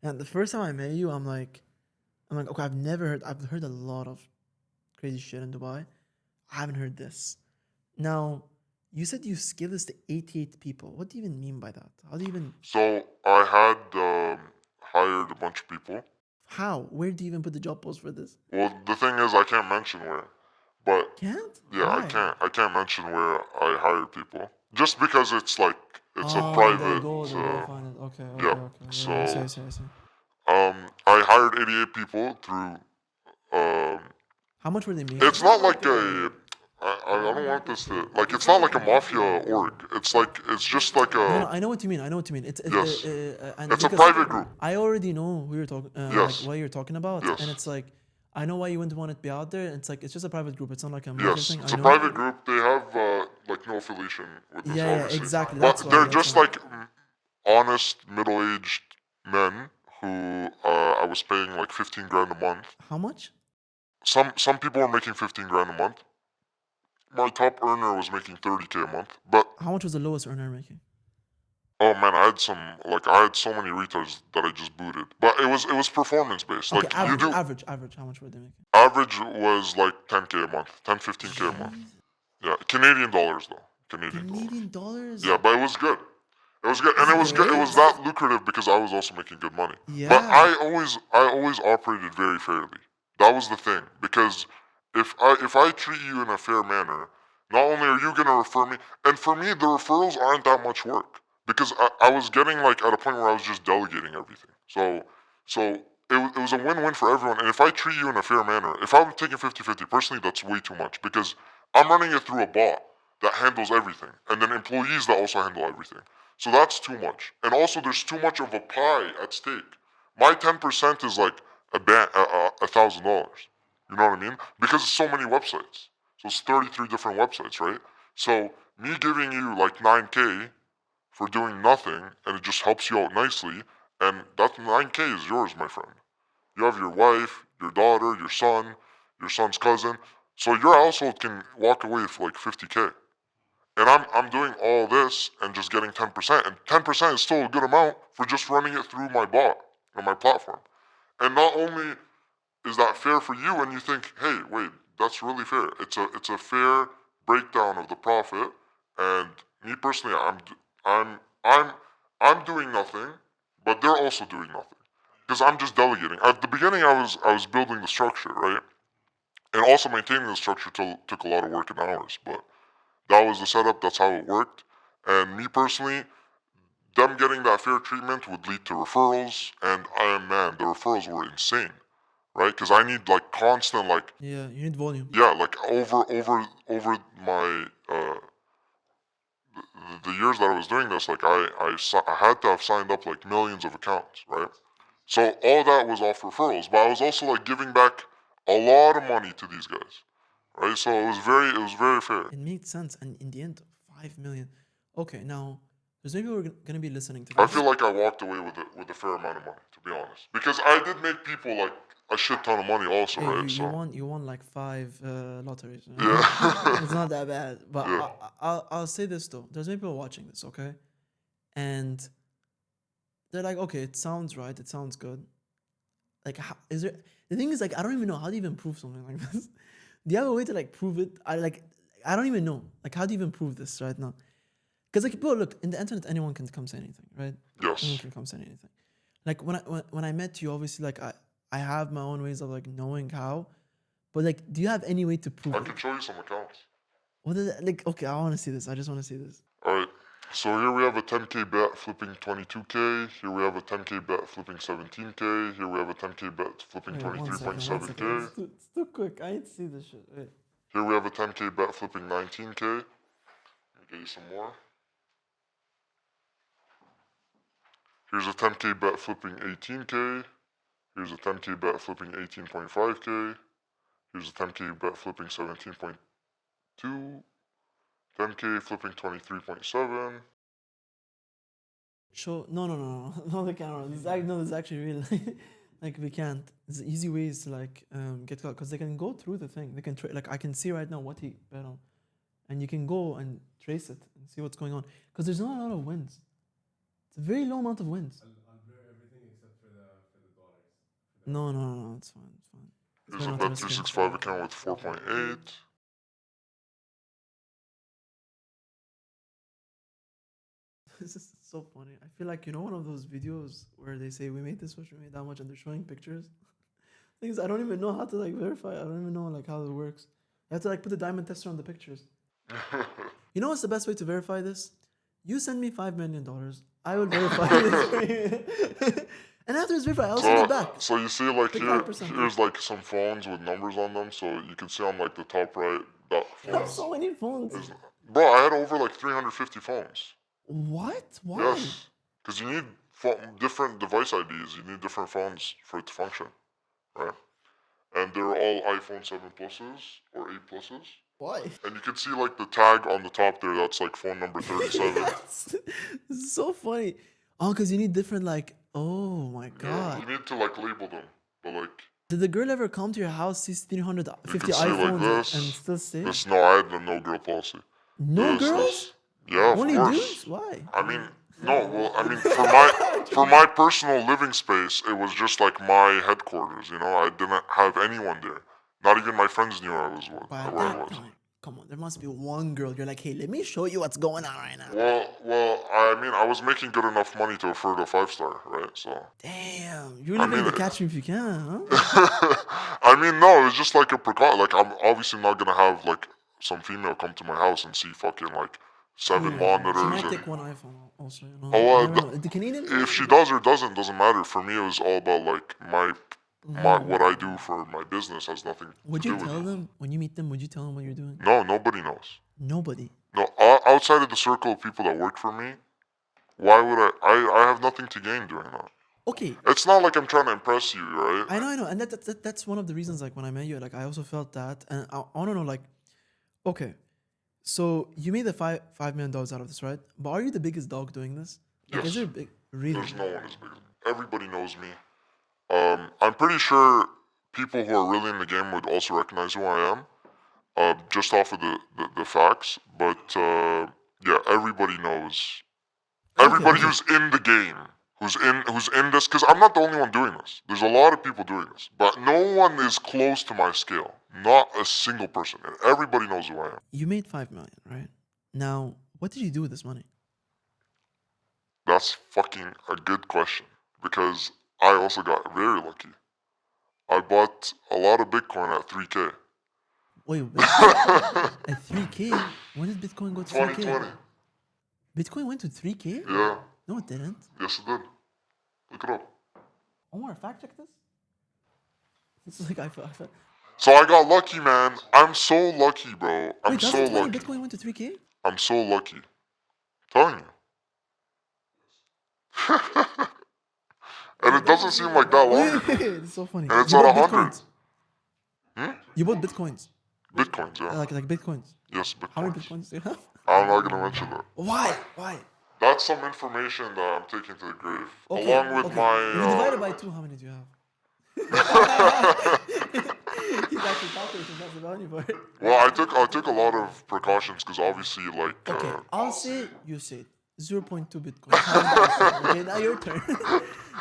and the first time I met you, I'm like, okay, I've heard a lot of crazy shit in Dubai. I haven't heard this. Now, you said you give this to 88 people. What do you even mean by that? How do you even? So I had hired a bunch of people. How? Where do you even put the job post for this? Well, the thing is, I can't mention where, but Can't? yeah, Why? I can't mention where I hired people just because it's like it's a Oh, private. they'll find it. Okay. Yeah. Yeah, I see, So I see, I see. I hired 88 people through um. How much were they making? It's not like a. I don't want this to like. It's not like a mafia org. It's just like No, a. I know what you mean. It's Yes. and It's a because private group. I already know who you're talking Yes. like what you're talking about, Yes. and it's like I know why you wouldn't want it to be out there. It's like it's just a private group. It's not like a mafia Yes, thing. it's I a know. private group. They have like no affiliation with us, Yeah, obviously. exactly. But That's why. they're That's just why. like honest middle-aged men who I was paying like 15 grand a month. How much? Some people were making 15 grand a month. My top earner was making 30K a month. But How much was the lowest earner making? oh man, I had so many retards that I just booted. But it was performance based. Okay, Like you do average. How much were they making? average was like 10K a month, 10 15K a month. Yeah, Canadian dollars though. Canadian dollars. Canadian dollars? Yeah, but it was good. It was good, and it was good. It was great. that lucrative because I was also making good money. Yeah. But I always operated very fairly. That was the thing because if I treat you in a fair manner, not only are you gonna refer me, and for me the referrals aren't that much work because I was getting like at a point where I was just delegating everything. So it was a win-win for everyone. And if I treat you in a fair manner, if I'm taking 50-50, personally, that's way too much because I'm running it through a bot that handles everything, and then employees that also handle everything. So that's too much. And also, there's too much of a pie at stake. My 10% is like $1,000. You know what I mean? Because it's so many websites. So it's 33 different websites, right? So me giving you like 9K for doing nothing, and it just helps you out nicely, and that 9K is yours, my friend. You have your wife, your daughter, your son's cousin. So your household can walk away with like 50K. And I'm doing all this and just getting 10%. And 10% is still a good amount for just running it through my bot and my platform. And not only is that fair for you, and you think, hey, wait, that's really fair. It's a fair breakdown of the profit. And me personally, I'm I'm I'm doing nothing, but they're also doing nothing because I'm just delegating. At the beginning, I was building the structure, right, and also maintaining the structure took a lot of work and hours, but that was the setup. That's how it worked. And me personally, them getting that fair treatment would lead to referrals. And man, the referrals were insane, right? Because I need like constant, like Yeah, you need volume. yeah, like over my the years that I was doing this, like I had to have signed up like millions of accounts, right? So all that was off referrals, but I was also like giving back a lot of money to these guys, right? So it was very fair. It made sense, and in the end, 5 million. Okay, now there's maybe we're gonna be listening to I this. feel like I walked away with a fair amount of money, to be honest, because I did make people like a shit ton of money also, Hey, right? you won like 5 lotteries. Yeah. It's not that bad. But Yeah. I'll say this though. There's maybe people watching this, okay? And they're like, okay, it sounds right. It sounds good. Like, how, is there? The thing is, like, I don't even know how do you even prove something like this. Do you have a way to like prove it? I don't even know. Like, how do you even prove this right now? Because like, bro, look, in the internet, anyone can come say anything, right? Anyone Yes. can come say anything. Like when I met you, obviously, like I have my own ways of like knowing how, but like, do you have any way to prove I it? can show you some accounts. What is it? Like, okay, I want to see this. I just want to see this. All right. So here we have a 10K bet flipping 22K. Here we have a 10K bet flipping 17K. Here we have a 10K bet flipping Wait, 23.7K. It's too quick. I need to see this shit. Wait. Here we have a 10K bet flipping 19K. Let me get you some more. Here's a 10K bet flipping 18K. Here's a 10K bet flipping 18.5K. Here's a 10K bet flipping 17.2. 10K flipping 23.7. Show no the camera. This is actually real. Like we can't. There's easy ways to like get caught because they can go through the thing. They can like I can see right now what he bet on, and you can go and trace it and see what's going on because there's not a lot of wins. It's a very low amount of wins. I'll blur everything except for the dollars. No, it's fine. Here's a better not to risk it. Bet365 account with 4.8. This is so funny. I feel like one of those videos where they say we made this much, we made that much, and they're showing pictures. Things I don't even know how to like verify. I don't even know like how it works. You have to like put the diamond tester on the pictures. You know what's the best way to verify this? You send me $5 million. I will verify this for you. And after it's verified, I'll send it back. So you see like Take here, 5%. here's like some phones with numbers on them. So you can see on like the top right that You have phones. so many phones. Bro, I had over like 350 phones. What? Why? Yes, because you need different device IDs. You need different phones for it to function, right? And they're all iPhone 7 pluses or 8 pluses. Why? And you can see like the tag on the top there. That's like phone number 37. This is so funny. Oh, because you need different like. Oh my Yeah, god. you need to like label them, but like. Did the girl ever come to your house, see 350 You can see like iPhones this. and still stay? No, I had the no girl policy. No This. girls? Yeah, of Only course. dudes? Why? I mean, no. Well, I mean, for my personal living space, it was just like my headquarters. I didn't have anyone there. Not even my friends knew I was But at where I that was. time, come on, there must be one girl. You're like, hey, let me show you what's going on right now. Well, I mean, I was making good enough money to afford a 5-star, right? So. Damn, you're living the catch me if you can, huh? I mean, no, it's just like a precaution. Like, I'm obviously not gonna have like some female come to my house and see fucking like 7 monitors. She might and- take one iPhone also, Oh, You never know. The Canadian. If she does or doesn't matter. For me, it was all about like my what I do for my business has nothing Would to do you with tell it. them when you meet them? Would you tell them what you're doing? No, nobody knows. Nobody. No, outside of the circle of people that work for me, why would I have nothing to gain doing that. Okay, It's not like I'm trying to impress you, right? I know, and that's one of the reasons. Like when I met you, like I also felt that, and I want to know, like, okay, so you made the $5 million out of this, right? But are you the biggest dog doing this? Like, Yes. is there big? Really? There's no one as big as me. Everybody knows me. I'm pretty sure people who are really in the game would also recognize who I am, just off of the facts. But yeah, everybody knows. Everybody who's in the game, who's in this, because I'm not the only one doing this. There's a lot of people doing this, but no one is close to my scale. Not a single person, and everybody knows who I am. You made $5 million, right? Now, what did you do with this money? That's fucking a good question, because I also got very lucky. I bought a lot of Bitcoin at 3K. Wait, at 3K? When did Bitcoin go to 3K? 2020. Bitcoin went to 3K? Yeah. No, it didn't. Yes, it did. Look it up. Omar, fact check this. This is like I So I got lucky, man. I'm so lucky, bro. I'm Wait, so lucky. Bitcoin went to 3K? I'm so lucky. Telling you. And it doesn't seem like that long ago. It's so funny. And it's You at bought 100. Bitcoins. You bought bitcoins, Bitcoins, yeah. like bitcoins. Yes, How many bitcoins. bitcoins do you have? I'm not gonna mention that. Why? Why? That's some information that I'm taking to the grave, Okay. along with okay. If you divide it my. by 2, how many do you have? He's actually calculating. That's the value for it. Well, I took a lot of precautions because obviously, like. Okay, I'll say you say it. 0.2 bitcoins. How many bitcoins? Okay, now your turn.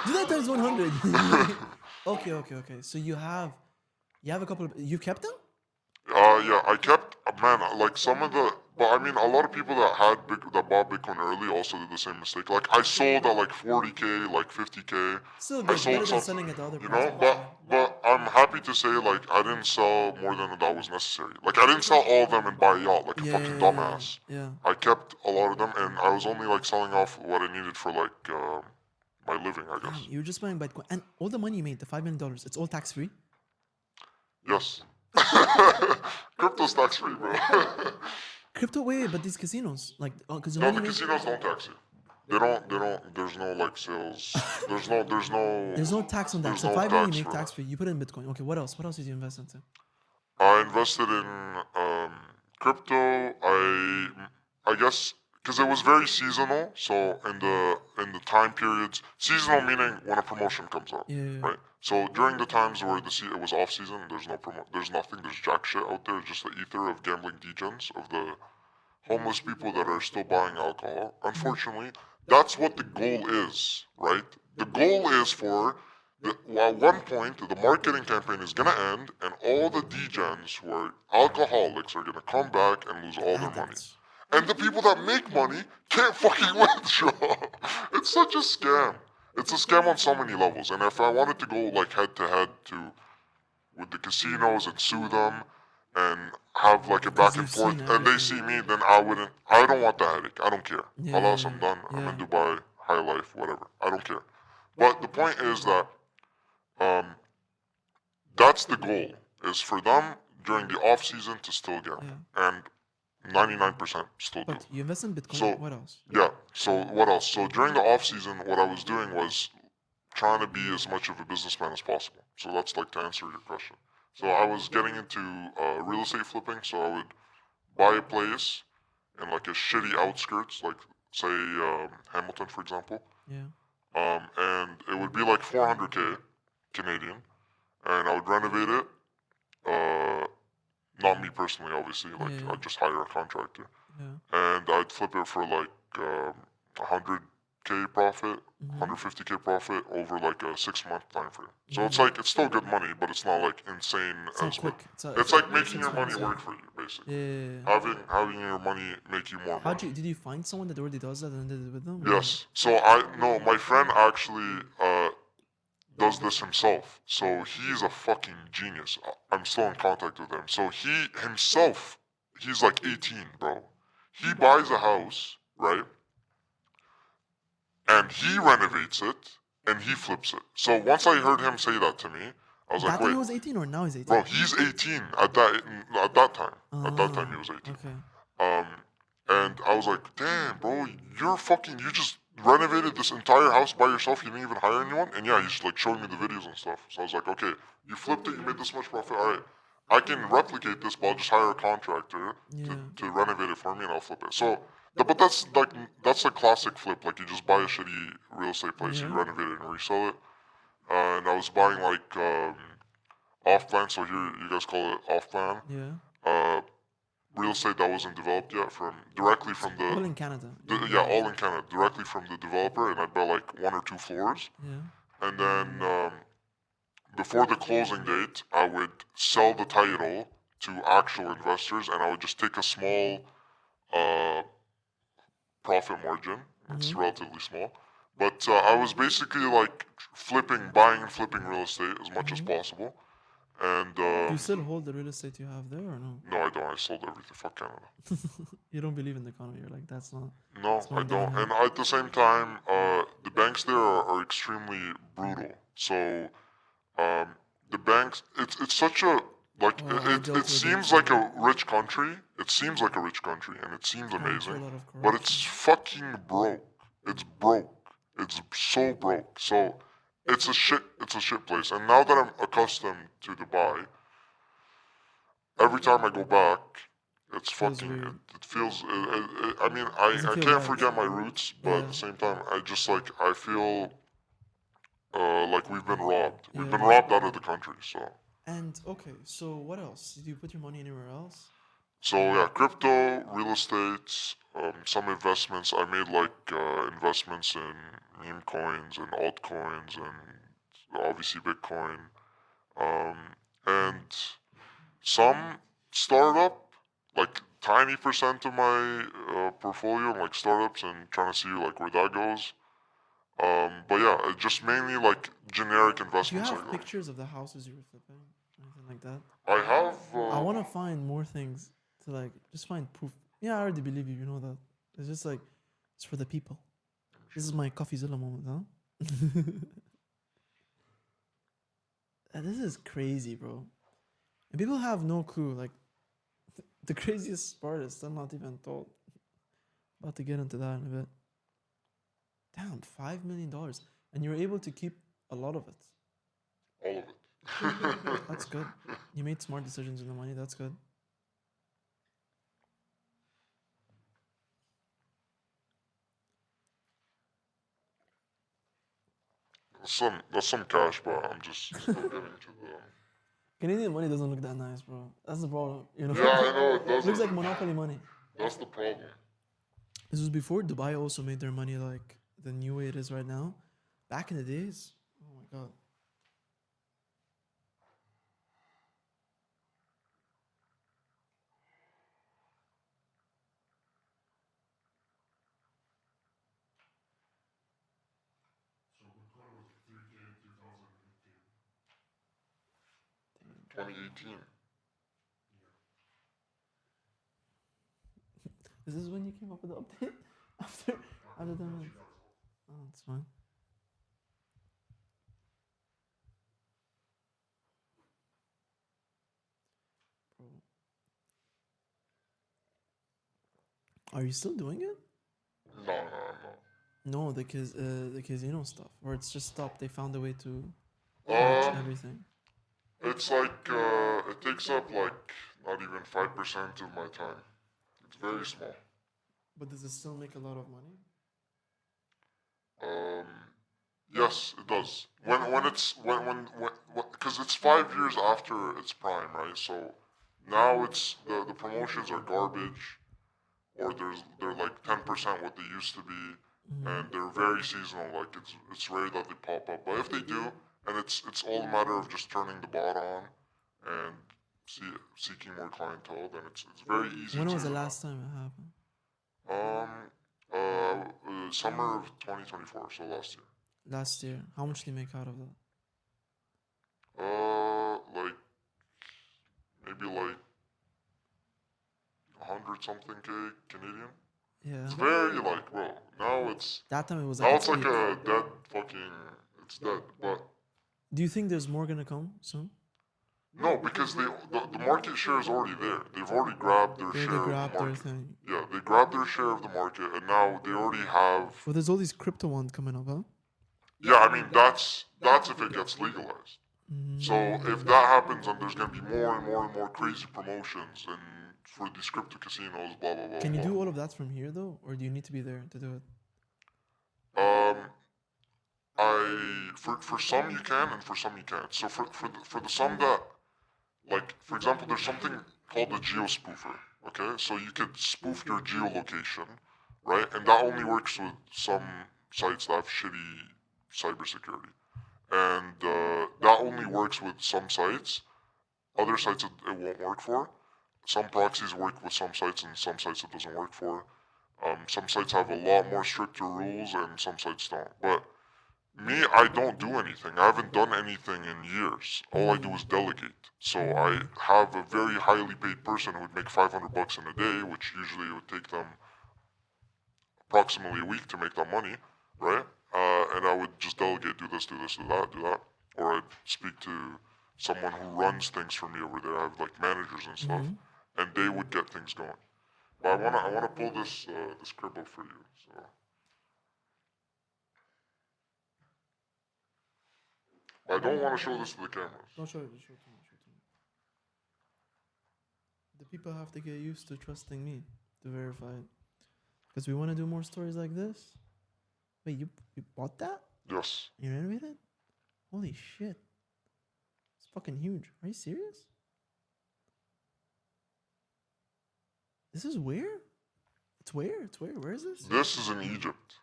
Do that times 100. okay. So you have a couple of. You kept them? Yeah, I kept, man, like some of the, but I mean, a lot of people that bought Bitcoin early also did the same mistake. Like I sold at like 40K, like 50K. Still I good. sold Better than some, selling at the other you price. know, but I'm happy to say like I didn't sell more than that was necessary. Like I didn't sell all of them and buy a yacht like a fucking dumbass. Yeah. I kept a lot of them and I was only like selling off what I needed for like my living, I Damn, guess. you're just buying Bitcoin. And all the money you made, the $5 million, it's all tax free? Yes. Crypto's tax free, bro. Crypto, wait, but these casinos, like, because the No, money the you made. casinos don't tax you. There's no like sales. There's no tax on that. There's So no 5 million tax you make for tax that. free. You put it in Bitcoin. Okay, what else? What else did you invest into? I invested in crypto. I guess because it was very seasonal. So in the time periods, seasonal meaning when a promotion comes out, Yeah. right? So during the times where it was off season, there's nothing, there's jack shit out there. It's just the ether of gambling degens, of the homeless people that are still buying alcohol. Unfortunately, that's what the goal is, right? The goal is at one point, the marketing campaign is gonna end, and all the degens who are alcoholics are gonna come back and lose all their money. Addicts. And the people that make money can't fucking withdraw. It's such a scam. It's a scam on so many levels. And if I wanted to go like head to head with the casinos and sue them and have like a back and you've forth seen and they everything. see me, then I don't want the headache. I don't care. Yeah, Alas, I'm done. I'm yeah. in Dubai, high life, whatever. I don't care. But the point is that um, that's the goal, is for them during the off season to still gamble. Yeah. And 99% still do. But you invest in Bitcoin. So What else? yeah. So what else? So during the off season, what I was doing was trying to be as much of a businessman as possible. So that's like to answer your question. So I was getting into real estate flipping. So I would buy a place in like a shitty outskirts, like say Hamilton, for example. Yeah. And it would be like 400K Canadian, and I would renovate it. Not me personally, obviously. Like Yeah. I'd just hire a contractor, Yeah. and I'd flip it for like 100K profit, 150K profit over like a 6 month time frame. So it's like it's still good money, but it's not like insane. It's not as quick. It's like making your money work for you, basically. Yeah. Having your money make you more money. Did you find someone that already does that and did it with them? Yes. So no, my friend actually does this himself. So he's a fucking genius. I'm still in contact with him. So he himself, he's like 18, bro. He buys a house, right? And he renovates it and he flips it. So once I heard him say that to me, I was That like, time wait, he was 18 or now he's 18? bro, he's 18 at that time. At that time he was 18. Okay. And I was like, damn, bro, you just renovated this entire house by yourself. You didn't even hire anyone. And yeah, he's like showing me the videos and stuff. So I was like, okay, you flipped it. You made this much profit. All right, I can replicate this, but I'll just hire a contractor to renovate it for me, and I'll flip it. So, but that's a classic flip. Like you just buy a shitty real estate place, you renovate it and resell it. And I was buying like off plan. So here you guys call it off plan. Yeah. Real estate that wasn't developed yet directly from the All in Canada. all in Canada, directly from the developer, and I'd buy like 1 or 2 floors. Yeah. And then before the closing date, I would sell the title to actual investors, and I would just take a small profit margin. It's relatively small, but I was basically like buying and flipping real estate as much as possible. And Do you still hold the real estate you have there or no? no, I don't. I sold everything. Fuck Canada. You don't believe in the economy. You're like, that's not. No, it's I going don't. downhill. And at the same time, the banks there are extremely brutal. So, the banks, it's such a like Oh, I it dealt with seems it. like a rich country. It seems like a rich country, and it seems Going through a amazing. lot of But it's fucking broke. It's broke. It's so broke. So, it's a shit place. And now that I'm accustomed to Dubai, every time I go back, it's Feels fucking. weird. It feels. I mean, Doesn't I feel can't right. forget my roots, but Yeah. at the same time, I just like I feel like we've been robbed. We've been Yeah. robbed out of the country. So And okay, so what else? Did you put your money anywhere else? so yeah, crypto, real estate, some investments. I made like investments in meme coins and altcoins and obviously Bitcoin. Um, and some startup, like tiny percent of my portfolio, like startups, and trying to see like where that goes. But yeah, just mainly like generic Do you investments have like that. pictures of the houses you were flipping? Anything like that? I have. I want to find more things to like just find proof. Yeah, I already believe you. You know that. It's just like it's for the people. This is my CoffeeZilla moment, huh? This is crazy, bro. And people have no clue. Like the craziest part is still not even told. About to get into that in a bit. Damn, $5 million, and you're able to keep a lot of it. all of it. That's good. You made smart decisions with the money. That's good. That's some cash, but I'm just still getting to the. Canadian money doesn't look that nice, bro. That's the problem. You know. Yeah, I know it It doesn't. looks like monopoly money. That's the problem. This was before Dubai also made their money like the new way it is right now. Back in the days, oh my god. So Bitcoin was 3K in 2015. 2018. Is this when you came up with the update? After 10 minutes. Oh, that's fine. Bro. Are you still doing it? No, I'm not. No, the casino stuff, where it's just stopped. They found a way to match everything. It's like it takes up like not even 5% of my time. It's very small. But does it still make a lot of money? Um, yes, it does. When it's when because it's 5 years after its prime, right? So now it's the promotions are garbage, or they're like 10% what they used to be, and they're very seasonal. Like it's rare that they pop up, but if they do, and it's all a matter of just turning the bot on and seeking more clientele, then it's very easy. When to, was the last time it happened? Summer of 2024, so last year. Last year. How much did you make out of that? Like maybe like 100 something K Canadian. Yeah. It's very like, bro. Now it's That time it was now like it's like a dead fucking. It's dead, but Do you think there's more gonna come soon? no, because the market share is already there. They've already grabbed their They share already of the grabbed their market. thing. Yeah, they grabbed their share of the market, and now they already have. Well, there's all these crypto ones coming up, huh? Yeah, I mean that's if it gets legalized. So if that happens, then there's gonna be more and more and more crazy promotions and for these crypto casinos, blah blah blah. Can you blah. do all of that from here though, or do you need to be there to do it? Um, for some you can and for some you can't. So for the some that like for example, there's something called a geo spoofer. Okay, so you could spoof your geolocation, right? And that only works with some sites that have shitty cybersecurity, and that only works with some sites. Other sites it won't work for. Some proxies work with some sites, and some sites it doesn't work for. Some sites have a lot more stricter rules, and some sites don't. But me, I don't do anything. I haven't done anything in years. All I do is delegate. So I have a very highly paid person who would make $500 in a day, which usually would take them approximately a week to make that money, right? And I would just delegate, do this, do this, do that. Or I'd speak to someone who runs things for me over there. I have like managers and stuff, and they would get things going. But I wanna pull this crib up for you. So I don't want to show this to the cameras. Don't show it. Show it to me. Show it to me. The people have to get used to trusting me to verify it. Because we want to do more stories like this. Wait, you bought that? Yes. You renovated? Holy shit. It's fucking huge. Are you serious? This is where? It's where? It's where? Where is this? This is in Egypt.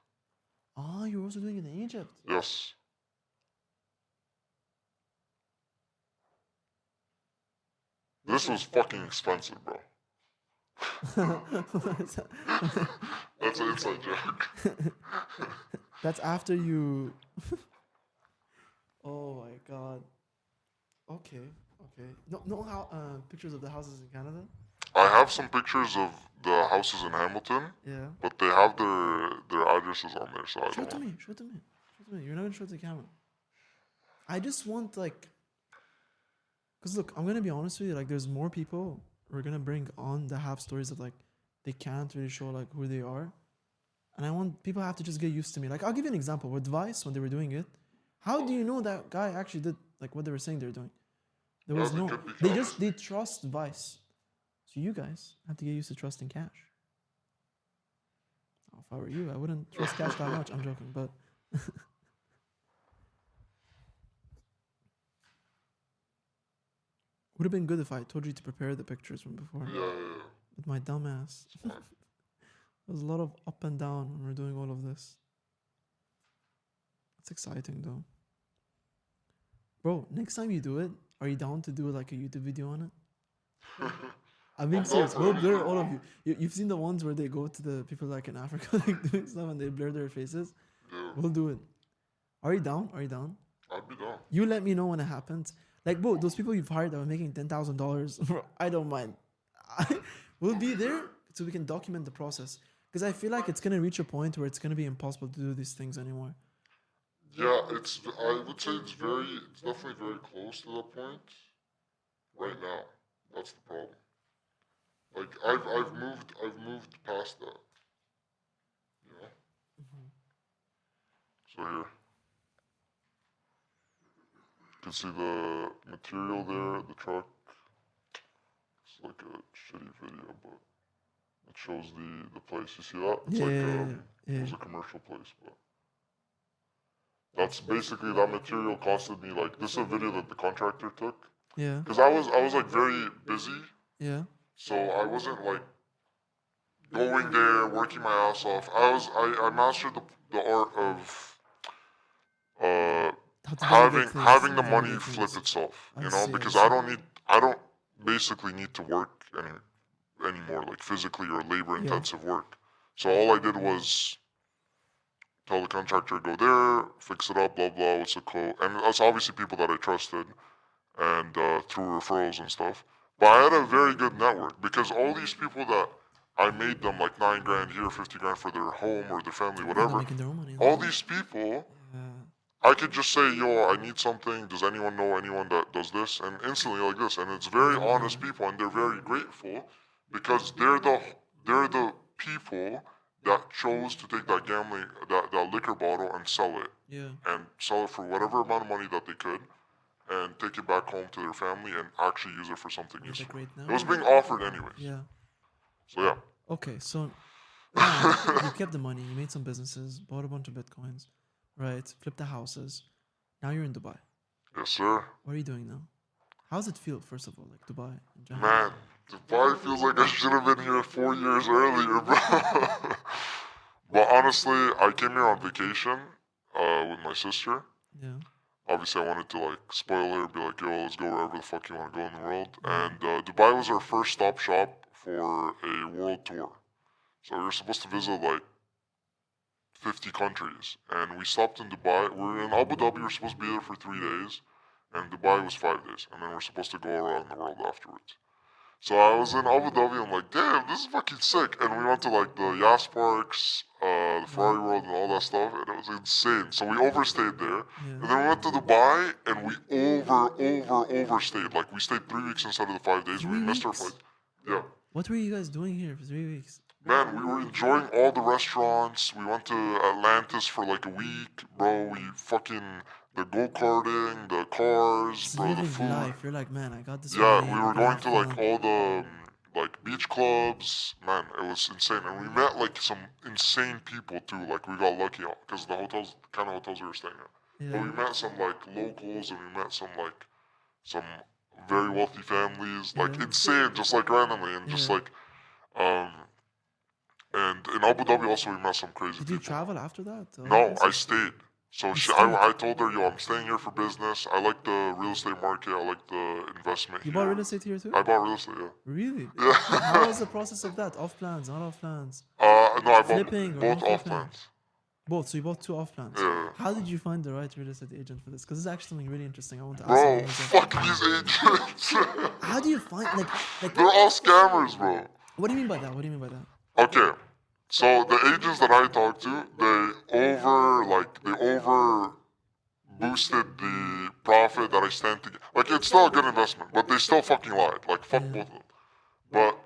Oh, you're also doing it in Egypt. Yes. This was fucking expensive, bro. That's an inside joke. That's after you. Oh my god. Okay. No, how pictures of the houses in Canada? I have some pictures of the houses in Hamilton, Yeah. but they have their addresses on there, so I Show it don't to know. me. Show it to me. Show it to me. You're not gonna show it to the camera. I just want like. Cause look, I'm gonna be honest with you. Like, there's more people we're gonna bring on that have stories that like they can't really show like who they are, and I want people have to just get used to me. Like, I'll give you an example with Vice when they were doing it. How do you know that guy actually did like what they were saying they're doing? There was They no. could be They trust Vice. So you guys have to get used to trusting Cash. Oh, if I were you, I wouldn't trust Cash that much. I'm joking, but. Would have been good if I told you to prepare the pictures from before. Yeah. With my dumb ass. There's a lot of up and down when we're doing all of this. It's exciting though. Bro, next time you do it, are you down to do like a YouTube video on it? I'm being I'm serious. down We'll for blur anything, all of bro. You've seen the ones where they go to the people like in Africa like doing stuff and they blur their faces? Yeah. We'll do it. Are you down? Are you down? I'd be down. You let me know when it happens. Like, bro, those people you've hired that are making $10,000, I don't mind. We'll be there so we can document the process. Because I feel like it's going to reach a point where it's going to be impossible to do these things anymore. Yeah, I would say it's definitely very close to that point. Right now, that's the problem. Like I've moved past that. You know. So here, you can see the material there, the truck. It's like a shitty video, but it shows the place. You see that? It's Yeah. it was a commercial place, but that's basically that material costed me like this is a video that the contractor took Yeah. because I was like very busy, Yeah. so I wasn't like going there working my ass off. I mastered the art of How to having delegate things. having the How to money delegate flip things. itself, I you know, see, because I I don't basically need to work anymore like physically or labor intensive work. So all I did was tell the contractor go there, fix it up, blah blah. What's the quote? And that's obviously people that I trusted, and through referrals and stuff. But I had a very good network because all these people that I made them like 9 grand here, 50 grand for their home or their family, They're whatever. making their own money. All these people, Yeah. I could just say, yo, I need something. Does anyone know anyone that does this? And instantly like this. And it's very honest people and they're very grateful because they're the people that chose to take that gambling, that liquor bottle and sell it. Yeah. And sell it for whatever amount of money that they could and take it back home to their family and actually use it for something It's a useful. great It was network. being offered anyways. Yeah. So yeah. Okay, so now you kept the money, you made some businesses, bought a bunch of bitcoins, right? Flipped the houses. Now you're in Dubai. Yes, sir. What are you doing now? How does it feel, first of all, like Dubai in general? Man, Dubai feels like I should have been here 4 years earlier, bro. But honestly, I came here on vacation with my sister. Yeah. Obviously, I wanted to like spoil her, be like, yo, let's go wherever the fuck you want to go in the world. And Dubai was our first stop shop for a world tour. So we were supposed to visit like 50 countries. And we stopped in Dubai. We were in Abu Dhabi, we were supposed to be there for 3 days. And Dubai was 5 days. And then we're supposed to go around the world afterwards. So I was in Abu Dhabi, I'm like, damn, this is fucking sick. And we went to like the Yas Parks, the Ferrari World and all that stuff, and it was insane. So we overstayed there. And then we went to Dubai and we overstayed. Like we stayed 3 weeks instead of the 5 days. We 3 missed our weeks? flight. Yeah. What were you guys doing here for 3 weeks? Man, we were enjoying all the restaurants. We went to Atlantis for like a week, bro. We fucking the go-karting, the cars, Just bro, the living food. life. You're like, man, I got this Yeah, money, we I were can going have to like fun. all beach clubs, man, it was insane. And we met like some insane people too. Like we got lucky because the kind of hotels we were staying at. But we Yeah. met some like locals and we met some very wealthy families, like Yeah. insane, just like randomly, and just Yeah. like um. And in Abu Dhabi also we met some crazy Did you people. travel after that? No, I stayed. So You she, stayed? I told her, yo, I'm staying here for business. I like the real estate market. I like the investment You here. bought real estate here too? I bought real estate, yeah. Really? Yeah. How was the process of that? Off plans, not off plans? No, I bought Flipping or both no off flipping? plans. Both. So you bought two off plans. Yeah. How did you find the right real estate agent for this? Because this is actually something really interesting. I want to ask Bro, you. fuck these agents. How do you find like They're all scammers, bro. what do you mean by that? What do you mean by that? Okay, so the agents that I talked to, they over boosted the profit that I stand to get. Like, it's still a good investment, but they still fucking lied. Like, fuck both of them. But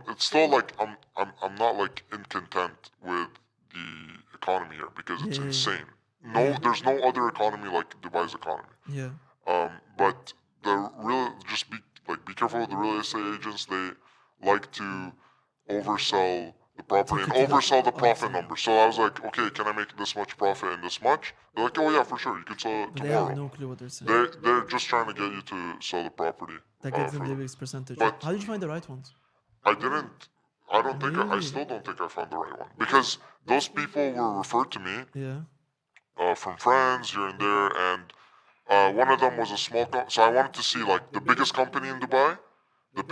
it's still like I'm not like incontent with the economy here because it's Yeah. insane. No, there's no other economy like Dubai's economy. Yeah. But the real just be careful with the real estate agents. They like to oversell the property and Take it to the oversell the profit upside. number. So I was like, okay, can I make this much profit and this much? They're like, oh yeah, for sure, you can sell it But they have tomorrow. no clue what they're saying. They're just trying to get you to sell the property. That gives them for the them. biggest percentage. But- How did you find the right ones? I didn't. I don't think. I Really? still don't think I found the right one because those people were referred to me Yeah. from friends here and there, and one of them was a small company. So I wanted to see like the biggest company in Dubai, the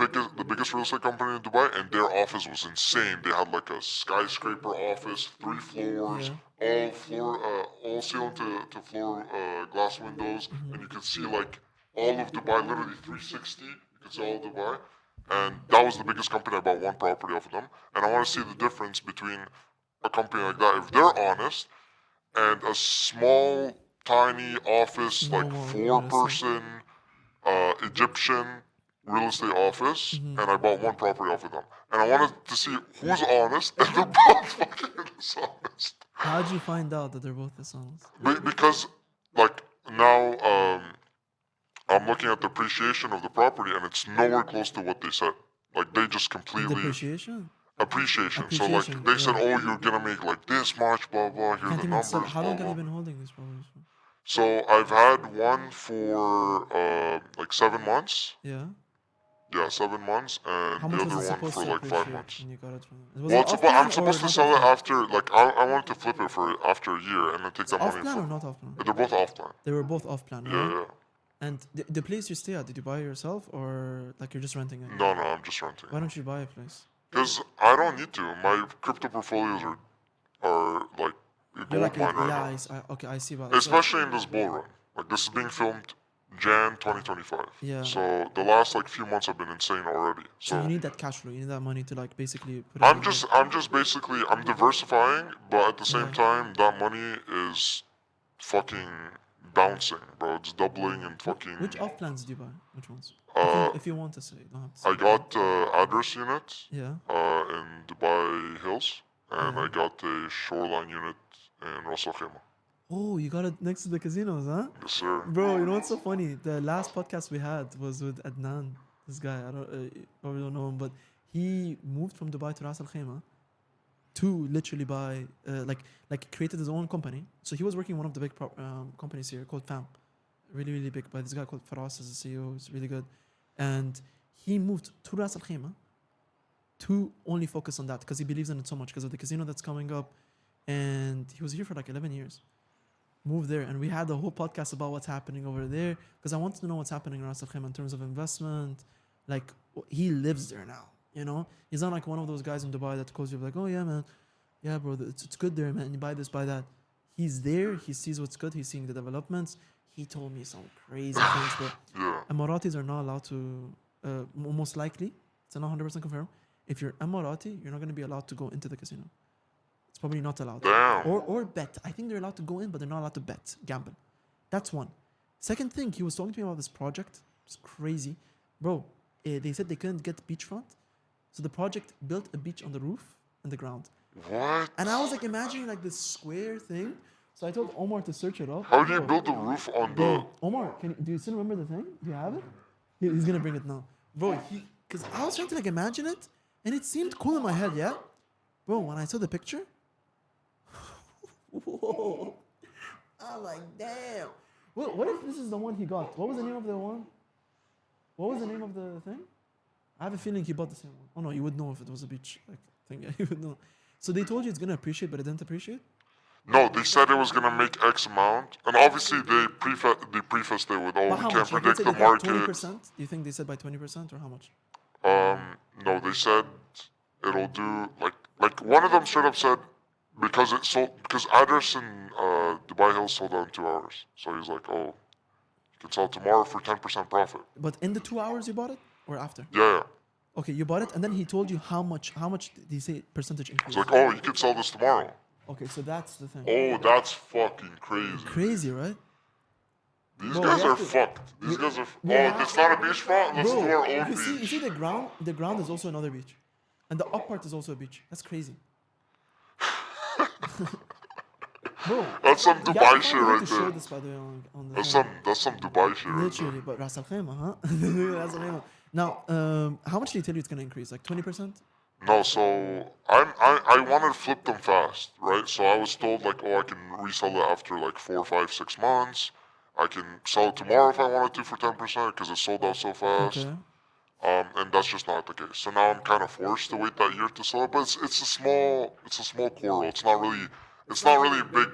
biggest real estate company in Dubai, and their office was insane. They had like a skyscraper office, 3 floors, all ceiling to floor glass windows, and you could see like all of Dubai, literally 360. You could see all of Dubai. And that was the biggest company. I bought one property off of them. And I want to see the difference between a company like that, if they're honest, and a small, tiny office, like Normal real estate. 4-person Egyptian real estate office. And I bought one property off of them. And I wanted to see who's honest, and they're both fucking dishonest. How did you find out that they're both dishonest? Because, like, now, I'm looking at the appreciation of the property, and it's nowhere close to what they said. Like they just completely Depreciation? appreciation. So Appreciation, like they said, yeah. oh, you're gonna make like this much, blah blah. Here are Can't the even sell. numbers. How Blah, long have blah. you been holding these properties for? So I've had one for like 7 months. Yeah. Yeah, 7 months, and How the much other was it one supposed for to like 5 appreciate months. when you got it from them? Was Well, it off-plan I'm or supposed to not sell it off-plan? after like I wanted to flip it for after a year and then take that money. Off-plan or not off-plan? They're both off plan. They were both off-plan, right? Yeah, yeah. And the place you stay at, did you buy it yourself or like you're just renting it? No, I'm just renting. Why don't you buy a place? Because I don't need to. My crypto portfolios are like You're gold like, mine right yeah, now. okay, I see. But it's like- Especially in this bull run. Like this is being filmed Jan 2025. Yeah. So the last like few months have been insane already. so So you need that cash flow. You need that money to like basically put it in the- I'm just basically I'm diversifying, but at the same Yeah. time that money is fucking bouncing, bro. It's doubling and fucking. Which off-plans did you buy? Which ones? If you want to say, you don't have to say. I got address unit Yeah. in Dubai Hills, and Yeah. I got a shoreline unit in Ras Al Khaimah. Oh, you got it next to the casinos, huh? Yes, sir. Bro, you know what's so funny? The last podcast we had was with Adnan. This guy, I don't you probably don't know him, but he moved from Dubai to Ras Al Khaimah to literally buy, like created his own company. So he was working in one of the big companies here called FAM, really really big. By this guy called Faras as the CEO, it's really good, and he moved to Ras Al Khaimah to only focus on that because he believes in it so much because of the casino that's coming up, and he was here for like 11 years. Moved there, and we had a whole podcast about what's happening over there because I wanted to know what's happening in Ras Al Khaimah in terms of investment. Like he lives there now, you know. He's not like one of those guys in Dubai that calls you like, oh yeah, man, yeah, bro, it's good there, man. You buy this, buy that. He's there. He sees what's good. He's seeing the developments. He told me some crazy things, but Yeah. Emiratis are not allowed to. Most likely, it's not 100% confirmed. If you're Emirati, you're not going to be allowed to go into the casino. It's probably not allowed. Damn. Or bet. I think they're allowed to go in, but they're not allowed to bet, gamble. That's one. Second thing, he was talking to me about this project. It's crazy. Bro, they said they couldn't get beachfront. So the project built a beach on the roof and the ground. What? And I was like imagining like this square thing. So I told Omar to search it up. How do you Bro, build the roof on the? Bro, Omar, do you still remember the thing? Do you have it? He's gonna bring it now. Bro, Because I was trying to like imagine it, and it seemed cool in my head, yeah? Bro, when I saw the picture, whoa. I'm like, damn. What if this is the one he got? What was the name of the one? What was the name of the thing? I have a feeling he bought the same one. Oh no, you would know if it was a beach like thing. Yeah, you would know. So they told you it's gonna appreciate, but it didn't appreciate? No, they said it was gonna make X amount, and obviously they prefaced it with, "Oh, But we how can't much? Like let's predict say the they got market." 20%. Do you think they said by 20% or how much? No, they said it'll do like one of them straight up said because it sold because address in Dubai Hills sold out in 2 hours. So he's like, "Oh, you can sell it tomorrow for 10% profit." But in the 2 hours you bought it or after? Yeah. Okay, you bought it and then he told you how much did he say percentage increase? It's like, "Oh, you can sell this tomorrow." Okay, so that's the thing. Oh, that's fucking crazy. Crazy, right? These Bro, guys we have are to- fucked. These guys are. Yeah. Oh, it's not a beachfront. Let's do our own you see beach. the ground is also another beach. And the up part is also a beach. That's crazy. Bro, That's some you Dubai have to shit find a way right to show there. this by the way on the That's thing. some Dubai shit right there. Literally, but Ras Al Khaimah, huh? Ras Al Khaimah. Now, how much do you tell you it's gonna increase? Like 20%? No, so I wanted to flip them fast, right? So I was told like, oh, I can resell it after like 4, 5, 6 months. I can sell it tomorrow if I wanted to for 10% because it sold out so fast. Okay. And that's just not the case. So now I'm kind of forced to wait that year to sell it. But it's a small quarrel. It's not really a big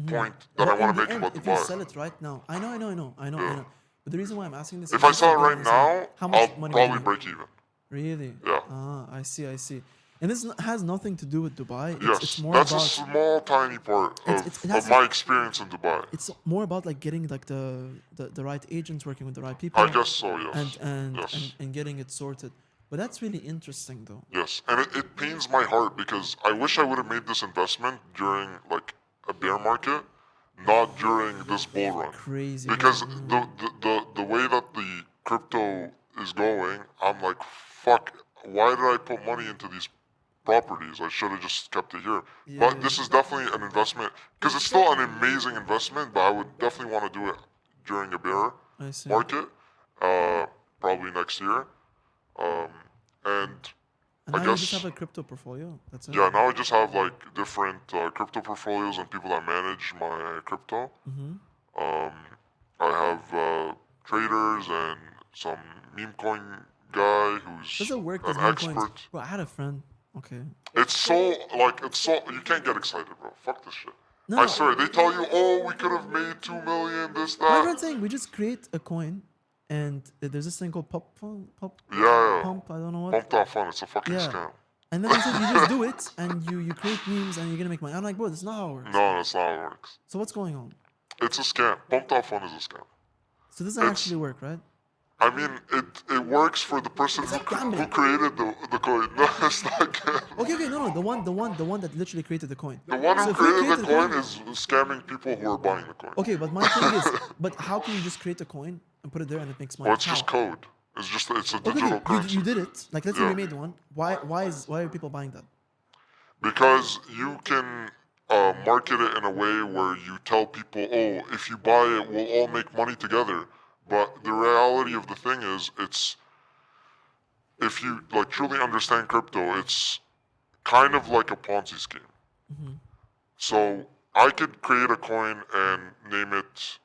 point that I But want in to the make end, about if you Dubai. sell it right now, I know. Yeah. But the reason why I'm asking this If is I just sell to it get right an example. now, How much I'll money probably would you break even. Really? Yeah. Ah, I see. And this has nothing to do with Dubai. It's Yes, more that's a about small, tiny part it has of my experience in Dubai. it's more about like getting like the right agents working with the right people. I guess so, yes. And getting it sorted. But that's really interesting though. Yes, and it pains my heart because I wish I would have made this investment during like a bear market, not during this bull run. Crazy. Because right? the way that the crypto is going, I'm like, fuck, why did I put money into these properties? I should have just kept it here. But Yeah. this is definitely an investment because it's still an amazing investment, but I would definitely want to do it during a bear I see. market, probably next year. And And I now you guess just have a crypto portfolio. That's it. yeah, now I just have like different crypto portfolios and people that manage my crypto. Mm-hmm. Um, I have traders and some meme coin guy who's Does it work? an Does meme expert. coins? Bro, I had a friend. Okay. It's so you can't get excited, bro. Fuck this shit. No, I no. swear, they tell you, oh, we could have made 2 million, this, My that. friend's saying we just create a coin, and there's this thing called pump, Yeah. I don't know what. Pumped out fun. It's a fucking Yeah. scam. And then he said you just do it, and you create memes, and you're gonna make money. I'm like, bro, that's not how it works. No, that's not how it works. So what's going on? It's a scam. Pumped out fun is a scam. So this doesn't actually work, right? I mean, it works for the person It's who, like gambling. who created the coin. No, it's not gambling. Okay, no, the one that literally created the coin. The one So who if we created the created coin is scamming people who are buying the coin. Okay, but my thing is, but how can you just create a coin and put it there and it makes money? Well, it's How? just code. It's a Okay, digital you currency. did it. Like let's say Yeah. we made one. Why are people buying that? Because you can market it in a way where you tell people, oh, if you buy it, we'll all make money together. But the reality of the thing is, it's if you like truly understand crypto, it's kind of like a Ponzi scheme. Mm-hmm. So I could create a coin and name it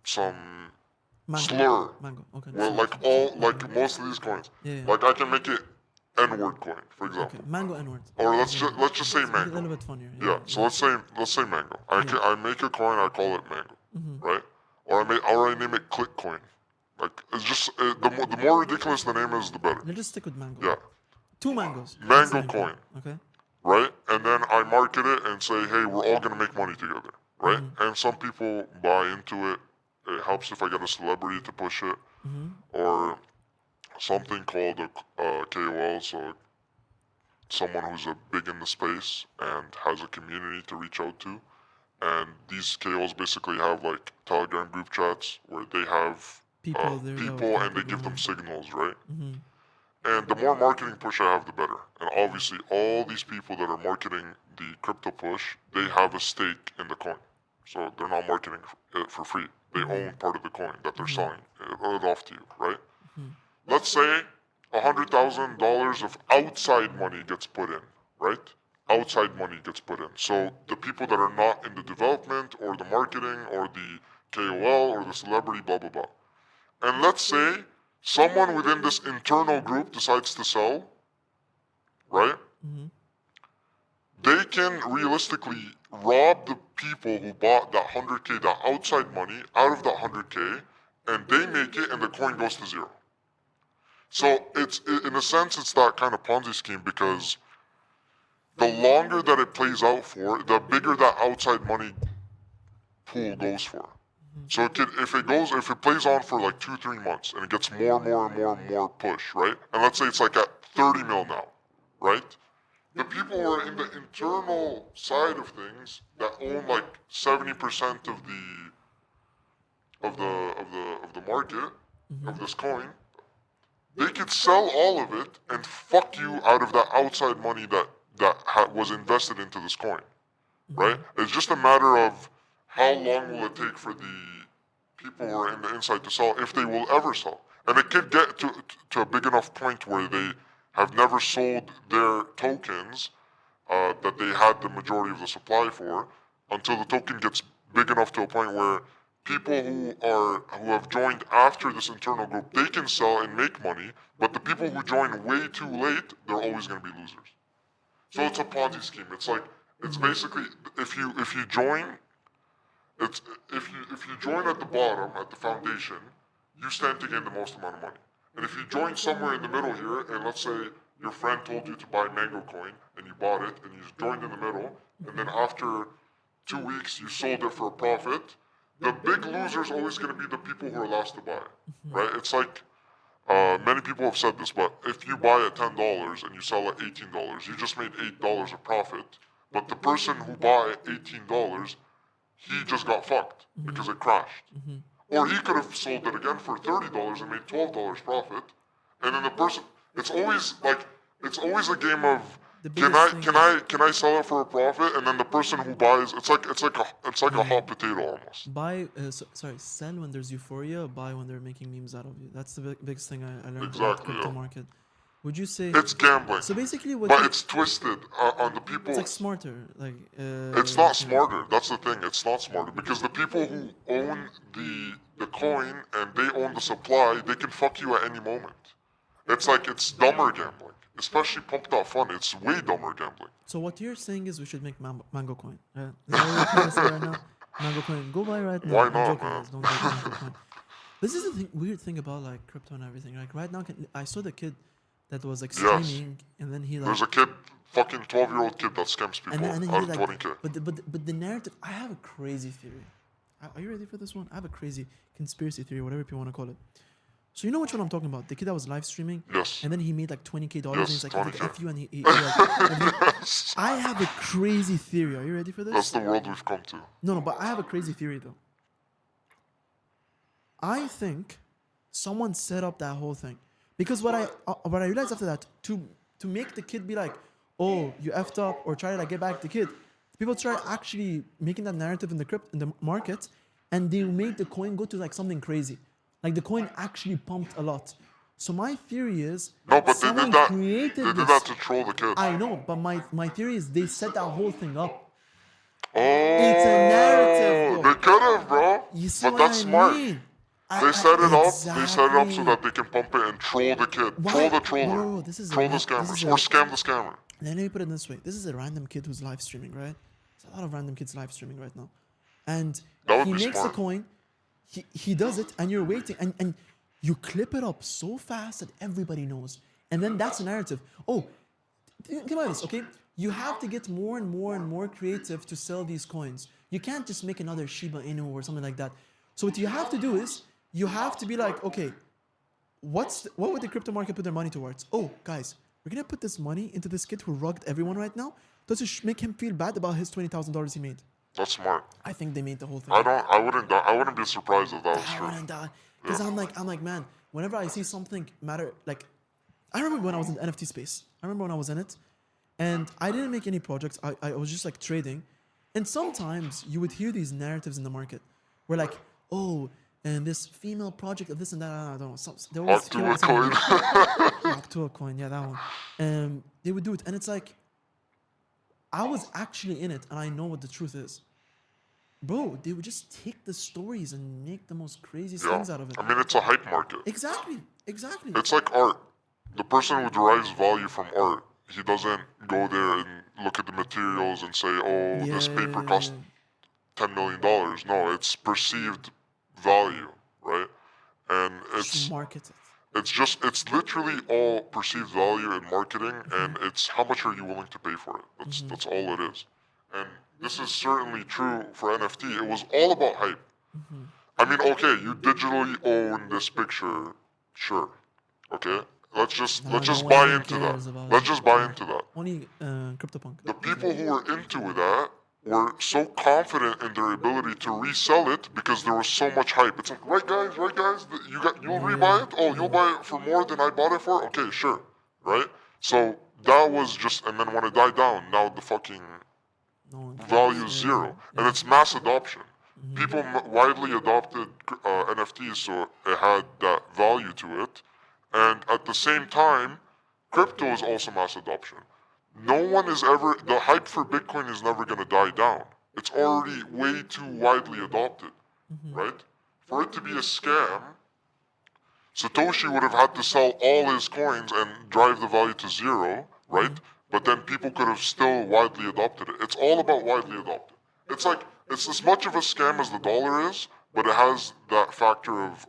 some Mango. slur. Mango. Okay. Well, like most of these coins. Yeah. Like I can make it N-word coin, for Okay. example. Mango and word. Or let's just say Make it a mango. little bit funnier. Yeah. So let's say mango. I make a coin. I call it mango, right? Or I name it click coin. Like it's just the more ridiculous the name is, the better. Let's just stick with mango. Yeah. 2 mangoes. Mango That's the name. coin. Okay. Right? And then I market it and say, hey, we're all gonna make money together, right? And some people buy into it. It helps if I get a celebrity to push it, or something called a KOL, so someone who's big in the space and has a community to reach out to. And these KOLs basically have like Telegram group chats where they have People there that people would and they help give people them signals, right? Mm-hmm. And the more marketing push I have, the better. And obviously, all these people that are marketing the crypto push, they have a stake in the coin. So they're not marketing it for free. They own part of the coin that they're selling it off to you, right? let's say $100,000 of outside money gets put in, right? Outside money gets put in. So the people that are not in the development or the marketing or the KOL or the celebrity, blah, blah, blah. And let's say someone within this internal group decides to sell, right? Mm-hmm. They can realistically rob the people who bought that 100K, that outside money, out of that 100K, and they make it and the coin goes to zero. So it's, in a sense, it's that kind of Ponzi scheme because the longer that it plays out for, the bigger that outside money pool goes for. So if it plays on for like 2-3 months and it gets more and more push, right? And let's say it's like at 30 mil now, right? The people who are in the internal side of things that own like 70% of the market of this coin, they could sell all of it and fuck you out of that outside money that was invested into this coin, right? It's just a matter of how long will it take for the people who are in the inside to sell, if they will ever sell. And it could get to a big enough point where they have never sold their tokens that they had the majority of the supply for, until the token gets big enough to a point where people who have joined after this internal group, they can sell and make money, but the people who join way too late, they're always going to be losers. So it's a Ponzi scheme. It's like, it's basically, if you join, it's if you join at the bottom, at the foundation, you stand to gain the most amount of money. And if you join somewhere in the middle here, and let's say your friend told you to buy Mango Coin, and you bought it, and you joined in the middle, and then after 2 weeks you sold it for a profit, the big loser is always going to be the people who are last to buy, right? It's like, many people have said this, but if you buy at $10 and you sell at $18, you just made $8 of profit, but the person who bought at $18, he just got fucked because it crashed. Or he could have sold it again for $30 and made $12 profit, and then the person, it's always a game of, can I sell it for a profit, and then the person who buys, it's like a hot potato almost. Sell when there's euphoria, buy when they're making memes out of you. That's the biggest thing I learned about Exactly, crypto yeah. market. Would you say It's gambling, so? Basically, what but it's twisted on the people. it's like smarter, like It's not smarter. That's the thing. It's not smarter because the people who own the coin and they own the supply, they can fuck you at any moment. It's dumber gambling, especially pump.fun. It's way dumber gambling. So what you're saying is we should make Mango Coin. Is that what you're trying to say right now? Mango Coin, go buy right now. Why I'm not, joking, man? guys. Don't get Mango Coin. This is the weird thing about like crypto and everything. Like right now, I saw the kid that was like Yes. streaming, and then he like. There's a kid, fucking 12-year-old kid that scams people And then out he of like, 20K. but the narrative. I have a crazy theory. Are you ready for this one? I have a crazy conspiracy theory, whatever you want to call it. So you know which one I'm talking about? The kid that was live streaming. Yes. And then he made like $20K, and Yes, he's like, I did 20K. F you, and he like, I have a crazy theory. Are you ready for this? That's the world we've come to. No, but I have a crazy theory though. I think someone set up that whole thing, because what I realized after that, to make the kid be like, oh, you effed up, or try to like get back the kid, people try actually making that narrative in the market, and they made the coin go to like something crazy, like the coin actually pumped a lot. So my theory is, No, but they someone did that. created They did this. that to troll the kid. I know, but my theory is they set that whole thing up. Oh, It's a narrative, bro. They could have, bro. You see But what that's I smart. mean? They set it up. Exactly. They set it up so that they can pump it and troll the kid, Why? troll the troller, Bro, this is troll a- the this scammers, is or a- scam the scammer. Let me put it this way. This is a random kid who's live streaming, right? There's a lot of random kids live streaming right now. And That would he be makes smart. the coin, he does it, and you're waiting, and you clip it up so fast that everybody knows. And then that's the narrative. Oh, think about this, okay? You have to get more and more creative to sell these coins. You can't just make another Shiba Inu or something like that. So what you have to do is, you have to be like, okay, what would the crypto market put their money towards? Oh, guys, we're gonna put this money into this kid who rugged everyone right now. Does it make him feel bad about his $20,000 he made? That's smart. I think they made the whole thing. I wouldn't be surprised if that was true. Because I'm like, man, whenever I see something matter, like, I remember when I was in the NFT space. I remember when I was in it, and I didn't make any projects. I was just like trading, and sometimes you would hear these narratives in the market, where like, oh, and this female project of this and that. I don't know. They Hawk always to came a up with something coin. weird. Rock to a coin. Yeah, that one. They would do it, and it's like I was actually in it, and I know what the truth is. Bro, they would just take the stories and make the most craziest Yeah. things out of it. I mean, it's a hype market. Exactly. Exactly. It's like art. The person who derives value from art, he doesn't go there and look at the materials and say, oh, this paper cost $10 million. No, it's perceived value, right? And Just market it. it's literally all perceived value in marketing, and it's how much are you willing to pay for it. That's all it is. And this is certainly true for NFT. It was all about hype. I mean, okay, you digitally own this picture, sure. Okay, let's just No one buy even into cares that. about Let's it. just buy into that. Only CryptoPunk. The people who were into that were so confident in their ability to resell it because there was so much hype. It's like, right guys, you'll rebuy it? Oh, you'll buy it for more than I bought it for? Okay, sure. Right? So that was just, and then when it died down, now the fucking No one cares. value is zero. And it's mass adoption. People widely adopted NFTs, so it had that value to it. And at the same time, crypto is also mass adoption. No one is ever, the hype for Bitcoin is never going to die down. It's already way too widely adopted, right? For it to be a scam, Satoshi would have had to sell all his coins and drive the value to zero, right? But then people could have still widely adopted it. It's all about widely adopted. It's like, it's as much of a scam as the dollar is, but it has that factor of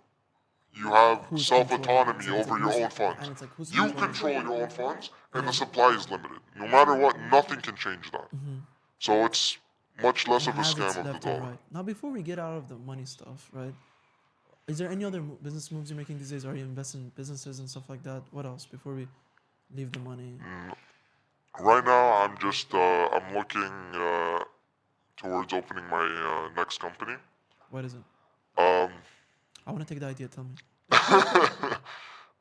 you have Who's self-autonomy controlling it? over your own funds. And it's like, who's You controlling control your own funds, and the supply is limited. No matter what, nothing can change that. So it's much less of a has its scam of the left and dollar. right. Now, before we get out of the money stuff, right? Is there any other business moves you're making these days? Are you investing in businesses and stuff like that? What else before we leave the money? Right now, I'm just I'm looking towards opening my next company. What is it? Um, I want to take the idea. Tell me.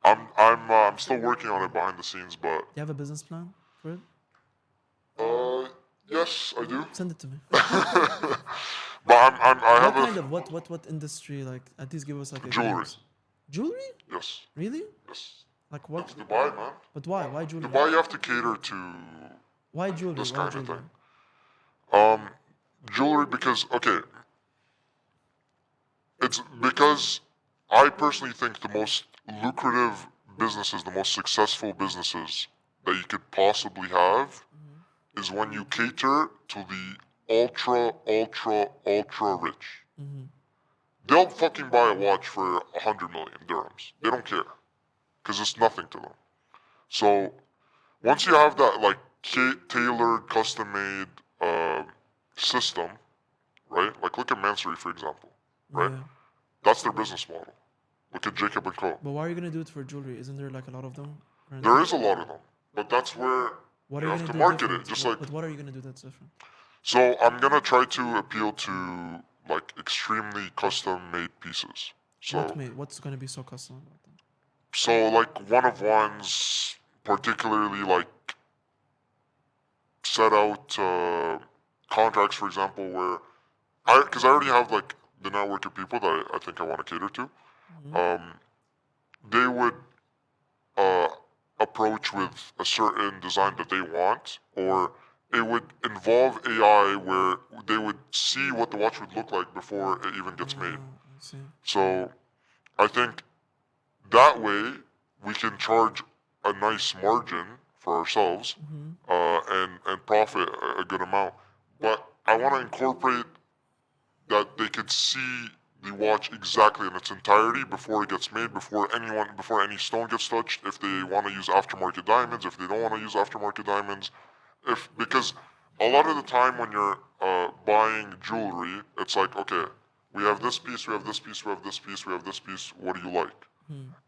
I'm still working on it behind the scenes, but Do you have a business plan for it? yes, I do. Send it to me. But I What have kind a of what industry? Like, at least give us like a Jewelry. glimpse. Jewelry? yes, Really? yes. Like what? It's Dubai, man. But why? Why jewelry? Dubai, you have to cater to Why jewelry? this Why kind of jewelry? thing. Jewelry because okay, it's because I personally think the most lucrative businesses, the most successful businesses that you could possibly have is when you cater to the ultra rich. They'll fucking buy a watch for 100 million dirhams. They don't care. Because it's nothing to them. So, once you have that, like, tailored, custom-made system, right? Like, look at Mansory, for example, right? Yeah. That's their business model. Look at Jacob & Co. But why are you gonna do it for jewelry? Isn't there like a lot of them? There is a lot of them. But that's where What you are you have gonna to do market different? it. Just What- like, But what are you gonna do that's different? so I'm going to try to appeal to, like, extremely custom-made pieces. So, What's gonna be so custom about them? so like, one-of-ones, particularly, like, set out contracts, for example, where because I already have like the network of people that I think I want to cater to. They would approach with a certain design that they want, or it would involve AI where they would see what the watch would look like before it even gets made. I see. So I think that way we can charge a nice margin for ourselves and profit a good amount. But I want to incorporate that they could see the watch exactly in its entirety before it gets made, before any stone gets touched, if they want to use aftermarket diamonds, if they don't want to use aftermarket diamonds, because a lot of the time when you're buying jewelry, it's like, okay, we have this piece, we have this piece, we have this piece, we have this piece, what do you like?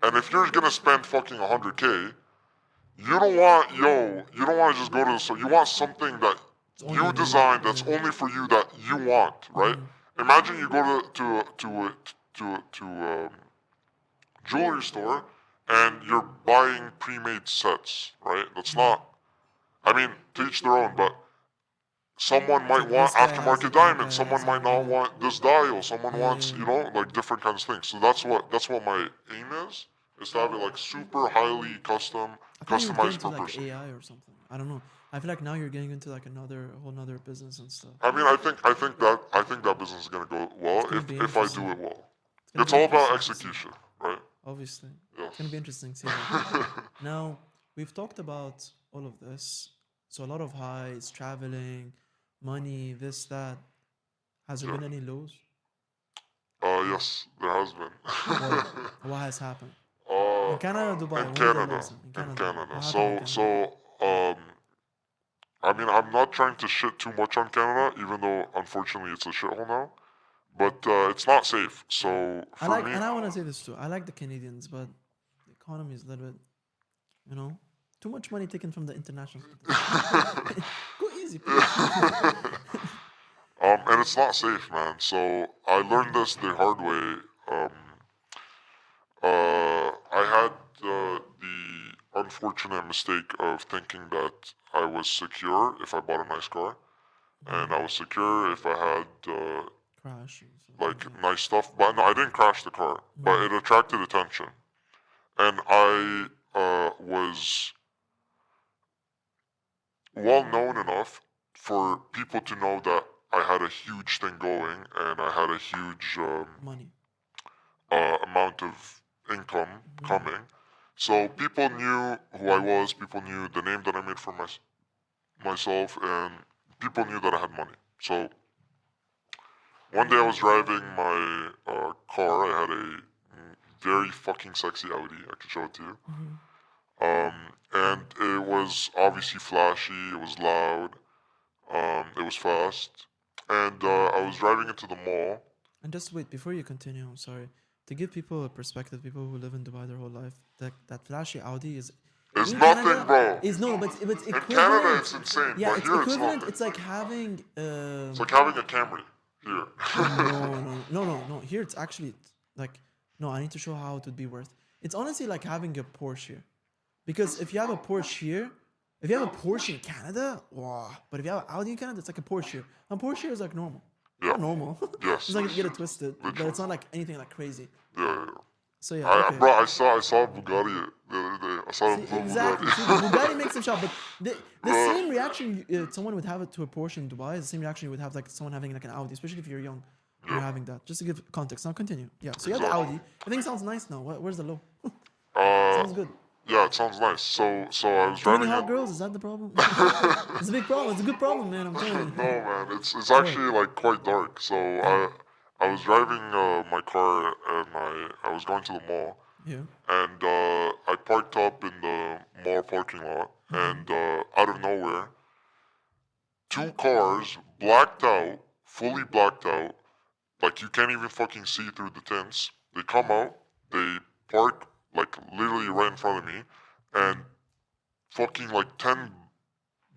And if you're gonna spend fucking 100K, you don't want to just go to the store. You want something that you designed that's only for you, that you want, right? Imagine you go to jewelry store and you're buying pre-made sets, right? That's not. I mean, to each their own, but someone might like, want this guy has aftermarket it, that diamonds. guy Someone has might it, not yeah. want this dial. Someone Yeah, wants, yeah, you yeah. know, like different kinds of things. So that's what my aim is to have it like super highly I thought you would get customized into per like person. AI or something. I don't know. I feel like now you're getting into like a whole nother business and stuff. I mean, I think that business is gonna go well It's gonna if be if I do interesting. it well. It's gonna It's be all about interesting to see. execution, right? Obviously, Yes. it's gonna be interesting to see that. Now we've talked about all of this. So a lot of highs, traveling, money, this, that. Has there Yeah. been any lows? Yes, there has been. What? What has happened? In uh, Canada or Dubai? in When were the Canada, lows? In in Canada. Canada. What happened in So, Canada? so, I mean, I'm not trying to shit too much on Canada, even though unfortunately it's a shithole now. But it's not safe. So I for like, me, and I want to say this too. I like the Canadians, but the economy is a little bit, you know, too much money taken from the international students. Go easy, please. and it's not safe, man. So I learned this the hard way. Um, I had the unfortunate mistake of thinking that I was secure if I bought a nice car, and I was secure if I had Crash. or like something. nice stuff. But no, I didn't crash the car, but it attracted attention, and I was well known enough for people to know that I had a huge thing going and I had a huge Money. amount of income coming. So people knew who I was, people knew the name that I made for myself, and people knew that I had money. So one day I was driving my car. I had a very fucking sexy Audi. I could show it to you. And it was obviously flashy. It was loud. It was fast. And I was driving into the mall. And just wait before you continue. I'm sorry to give people a perspective. People who live in Dubai their whole life, that flashy Audi is It's in nothing, Canada bro. is no, but it's In Canada, equivalent. it's insane. Yeah, But it's here, it's equivalent. nothing. It's like having It's like having a Camry here. no. Here it's actually like no. I need to show how it would be worth. It's honestly like having a Porsche here, because if you have a Porsche here, if you have a Porsche in Canada, wow. But if you have an Audi in Canada, it's like a Porsche here. And Porsche here is like normal. Yeah. Not normal. Yes. It's like you get it twisted, but Literally. it's not like anything like crazy. Yeah. So yeah, I, okay. bro, I saw Bugatti the other day. I saw a See, blue exactly. See, Bugatti. Bugatti makes a shot, but the Bro. same reaction someone would have it to a Porsche in Dubai is the same reaction you would have like someone having like an Audi, especially if you're young. You're having that. Just to give context. Now continue. Yeah. So you have the Exactly. Audi. I think it sounds nice now. Where's the low? Uh, Sounds good. yeah, it sounds nice. So I was Too many driving hot it. girls? Is that the problem? It's a big problem. It's a good problem, man. I'm telling you. No, man, it's actually like quite dark. So I was driving my car and I was going to the mall, Yeah. and I parked up in the mall parking lot, and out of nowhere, two cars blacked out, fully blacked out, like you can't even fucking see through the tints. They come out, they park like literally right in front of me, and fucking like 10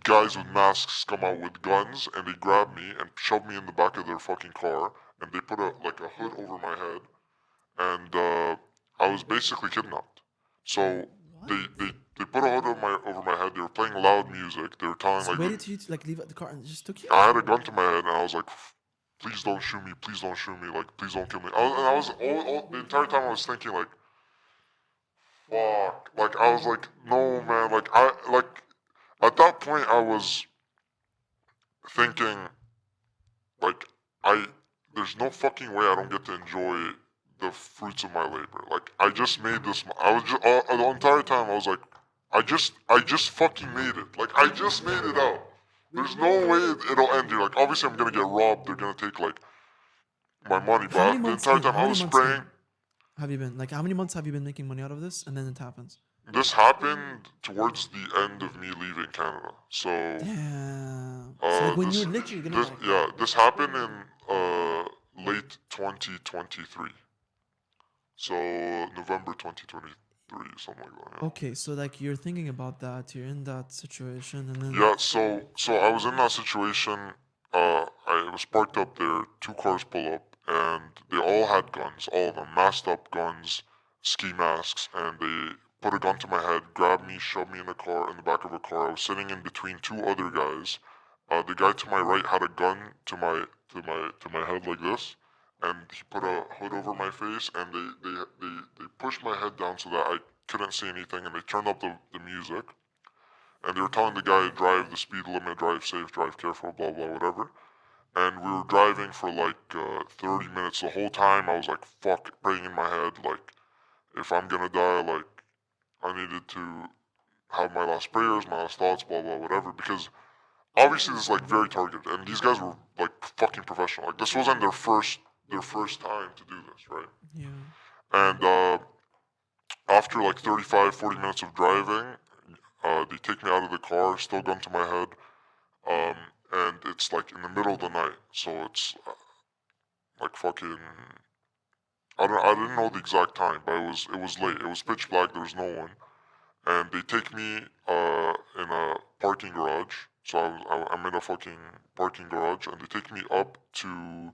guys with masks come out with guns and they grab me and shove me in the back of their fucking car and they put a hood over my head and I was basically kidnapped. So they put a hood over my head. They were playing loud music. They were telling So like waited to you to like leave the car and just took you. I had a gun to my head and I was like, please don't shoot me, please don't shoot me, like please don't kill me. I was all the entire time I was thinking like, fuck, like I was like, no man, like I like at that point I was thinking like I there's no fucking way I don't get to enjoy the fruits of my labor. Like I just made this. I was just the entire time I was like, I just fucking made it. Like I just made it out. There's no way it'll end here. Like obviously I'm gonna get robbed. They're gonna take like my money, How many but the months entire in? time How I many was months in spraying. have you been? Like how many months have you been making money out of this? And then it happens. This happened towards the end of me leaving Canada. So Damn. So like when this, you're literally gonna this like yeah, this happened in late 2023. So November 2023, something like that. Yeah. okay, so like you're thinking about that, you're in that situation, and then Yeah. So I was in that situation. I was parked up there. Two cars pull up, and they all had guns. All of them, masked up guns, ski masks, and they put a gun to my head, grabbed me, shoved me in the back of a car. I was sitting in between two other guys, The guy to my right had a gun to my head like this, and he put a hood over my face, and they pushed my head down so that I couldn't see anything, and they turned up the music, and they were telling the guy, drive the speed limit, drive safe, drive careful, blah blah whatever. And we were driving for like 30 minutes. The whole time I was like, fuck, praying in my head, like, if I'm gonna die, like, I needed to have my last prayers, my last thoughts, blah blah whatever, because obviously this is like very targeted, and these guys were like fucking professional. Like, this wasn't their first time to do this, right? Yeah. And after like 35, 40 minutes of driving, they take me out of the car, still gun to my head, and it's like in the middle of the night, so it's like fucking. I didn't know the exact time, but it was late. It was pitch black. There was no one, and they take me in a parking garage. So I'm in a fucking parking garage, and they take me up to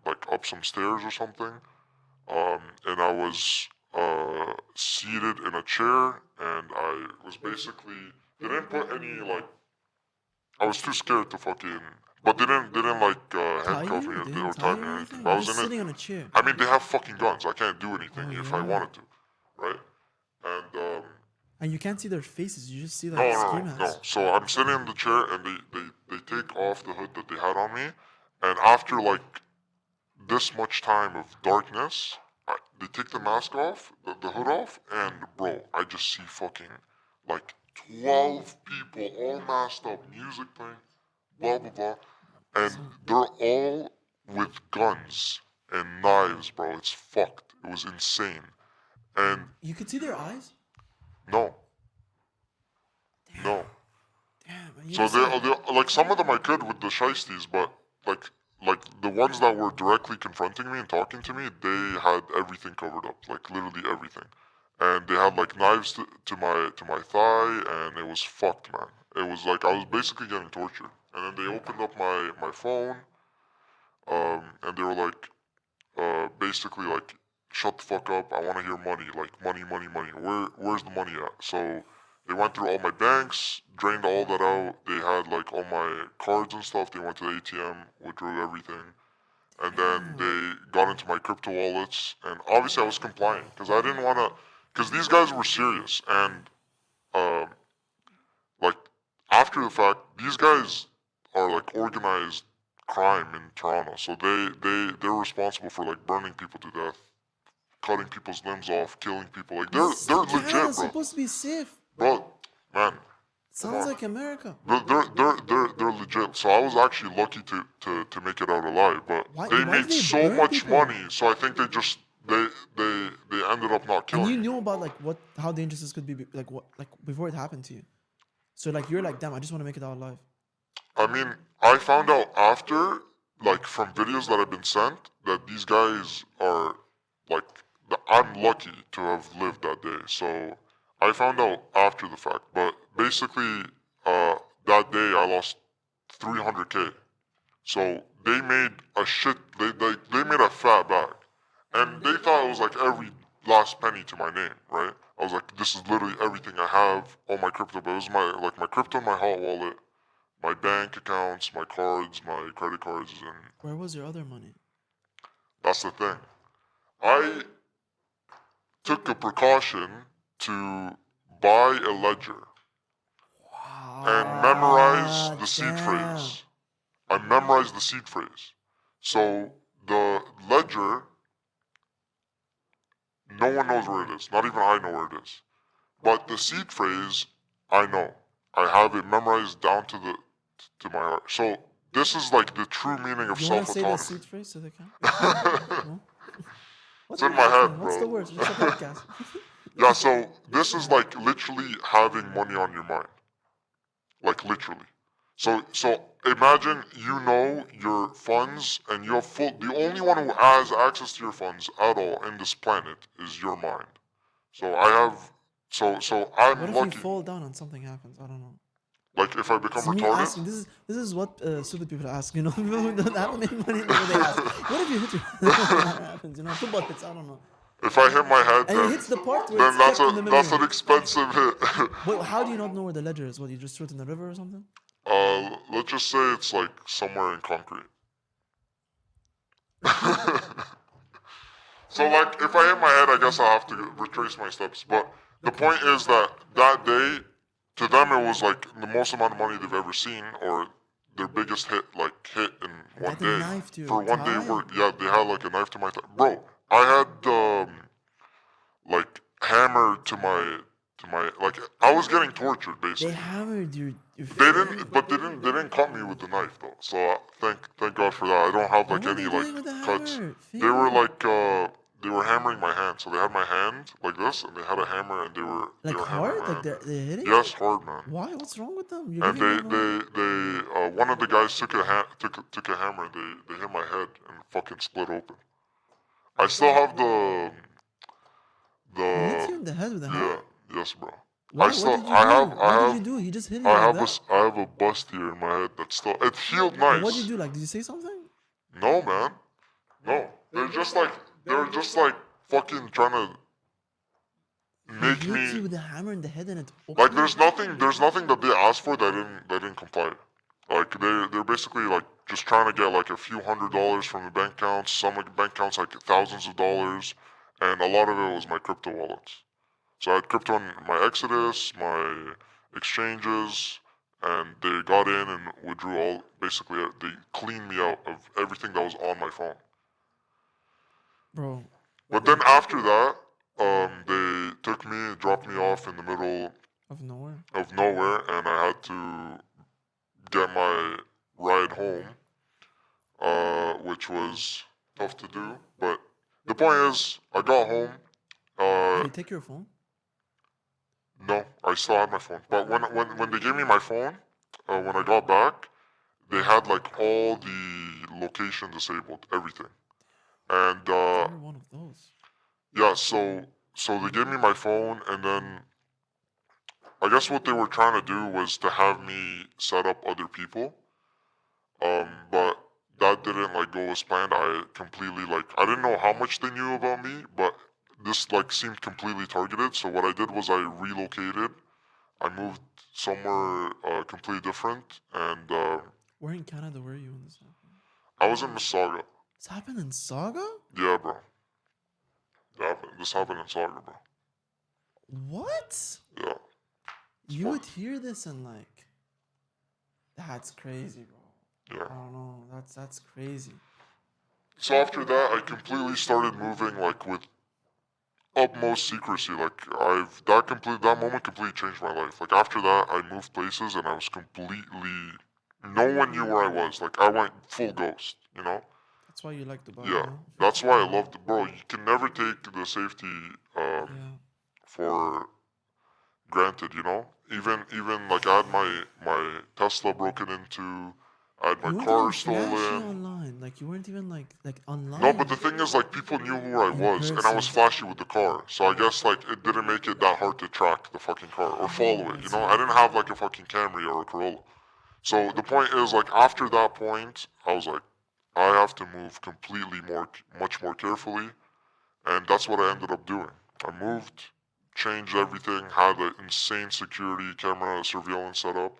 like up some stairs or something. And I was seated in a chair, and I was basically, they didn't put any like, I was too scared to fucking, but they didn't like Tie handcuff you? me They or didn't tie tie me you or or anything. anything? But I You're was just in sitting it. on a chair. I mean, they have fucking guns. I can't do anything Oh, if I yeah. wanted to, right? And And you can't see their faces. You just see no, like no, ski no, no. masks. So I'm sitting in the chair, and they take off the hood that they had on me, and after like this much time of darkness, they take the mask off, the hood off, and bro, I just see fucking like 12 people all masked up, music playing, blah blah blah, and they're all with guns and knives, bro. It's fucked. It was insane. And You could see their eyes? no, no. Damn. And you So just said, they like some of them I could with the shiesties, but like the ones that were directly confronting me and talking to me, they had everything covered up, like literally everything, and they had like knives to my thigh, and it was fucked, man. It was like I was basically getting tortured. And then they opened up my phone, and they were like, basically like, shut the fuck up. I want to hear money, like money, money, money. Where's the money at? So they went through all my banks, drained all that out. They had like all my cards and stuff. They went to the ATM, withdrew everything, and then they got into my crypto wallets. And obviously I was complying because I didn't want to, because these guys were serious. And um, like after the fact, these guys are like organized crime in Toronto. So they're responsible for like burning people to death, cutting people's limbs off, killing people. Like they're legit, Canada's bro. supposed to be safe. Bro, man, Sounds like America. they're legit. So I was actually lucky to make it out alive. But Why they did made they so burn much people? money. So I think they ended up not And killing you me. knew about like how dangerous this could be, like what, like before it happened to you. So like you're like, damn, I just want to make it out alive. I mean, I found out after, like from videos that have been sent, that these guys are like, I'm lucky to have lived that day. So I found out after the fact. But basically, that day I lost 300K. So they made a shit. They made a fat bag, and they thought it was like every last penny to my name, right? I was like, this is literally everything I have, all my crypto. But it was my crypto, my hot wallet, my bank accounts, my cards, my credit cards, and Where was your other money? that's the thing. I took a precaution to buy a ledger and memorize the seed phrase. I memorized the seed phrase. So the ledger, no one knows where it is. Not even I know where it is. But the seed phrase, I know. I have it memorized down to my heart. So this is like the true meaning of You want to say the self-autonomy. seed phrase so they can? No? What's in your my head, accent? What's bro. the words? It's a podcast. Yeah, so this is like literally having money on your mind. Like literally. So imagine you know your funds and you have full, the only one who has access to your funds at all in this planet is your mind. So I have, so I'm What if lucky. you fall down and something happens? I don't know. Like if I become It's me retarded. asking. This is what stupid people ask. You know, people who don't have any money. They ask, what if you hit your what happens? You know, football hits. I don't know. If I hit my head, And it then, hits the part where then it's that's kept in the that's memory. an expensive hit. But how do you not know where the ledger is? What, you just threw it in the river or something? Let's just say it's like somewhere in concrete. So like, if I hit my head, I guess I'll have to retrace my steps. But the point is that that day, to them, it was like the most amount of money they've ever seen, or their biggest hit in one Got a day knife to your for one day thigh? work. Yeah, they had like a knife to my thigh. Bro, I had like hammer to my like I was getting tortured They basically. hammered your They didn't, but they didn't cut me with the knife though. So thank God for that. I don't have What like were any they like doing with the cuts. hammer? They were Finger. like they were hammering my hand. So they had my hand like this, and they had a hammer, and they Like were hammering hard? my Like hand. they're hitting Yes, you? hard man. Why? What's wrong with them? You're And giving them a... one of the guys took a hammer. They hit my head and fucking split open. I still have He hit the you in the head with a yeah, hammer? yes, bro. Why? What did you do? What did you do? He just hit you like that? I have a bust here in my head that's still it healed And what did you nice. do? Like, did you say something? No, man. No. They're just like fucking trying to He make hit you me with a hammer in the head and it like opened? there's nothing that they asked for that didn't comply. Like they're basically like just trying to get like a few $100s from the bank accounts. Some like bank accounts like thousands of dollars, and a lot of it was my crypto wallets. So I had crypto on my Exodus, my exchanges, and they got in and withdrew all. Basically, they cleaned me out of everything that was on my phone. Bro, But then after that, they took me, dropped me off in the middle of nowhere. of nowhere, and I had to get my ride home, which was tough to do. But the point is, I got home. Did Uh, they take your phone? no, I still had my phone. But when they gave me my phone, when I got back, they had like all the location disabled, everything. And You're one of those. yeah, so they gave me my phone, and then I guess what they were trying to do was to have me set up other people. But that didn't like go as planned. I completely like I didn't know how much they knew about me, but this like seemed completely targeted. So what I did was I relocated. I moved somewhere completely different, and Where in Canada were you when this happened? I was in Mississauga. This happened in Saga? Yeah, bro. This happened in Saga, bro. What? Yeah. You would hear this and like, that's crazy, bro. Yeah. I don't know. That's crazy. So after that, I completely started moving like with utmost secrecy. Like that moment completely changed my life. Like after that, I moved places and I was completely. No one knew where I was. Like I went full ghost. You know. That's why you like Dubai, Yeah. huh? That's why I loved it, bro. You can never take the safety Yeah. for granted. You know. Even like I had my Tesla broken into. I had my You weren't car even flashy stolen. online. Like you weren't even like online. No, but the thing is, like, people knew who I In was, and I was person. flashy with the car. So I guess, like, it didn't make it that hard to track the fucking car or follow it. You That's know, I didn't have like a fucking Camry or a Corolla. So the point is, like, after that point, I was like, I have to move much more carefully, and that's what I ended up doing. I moved, changed everything, had an insane security camera surveillance setup,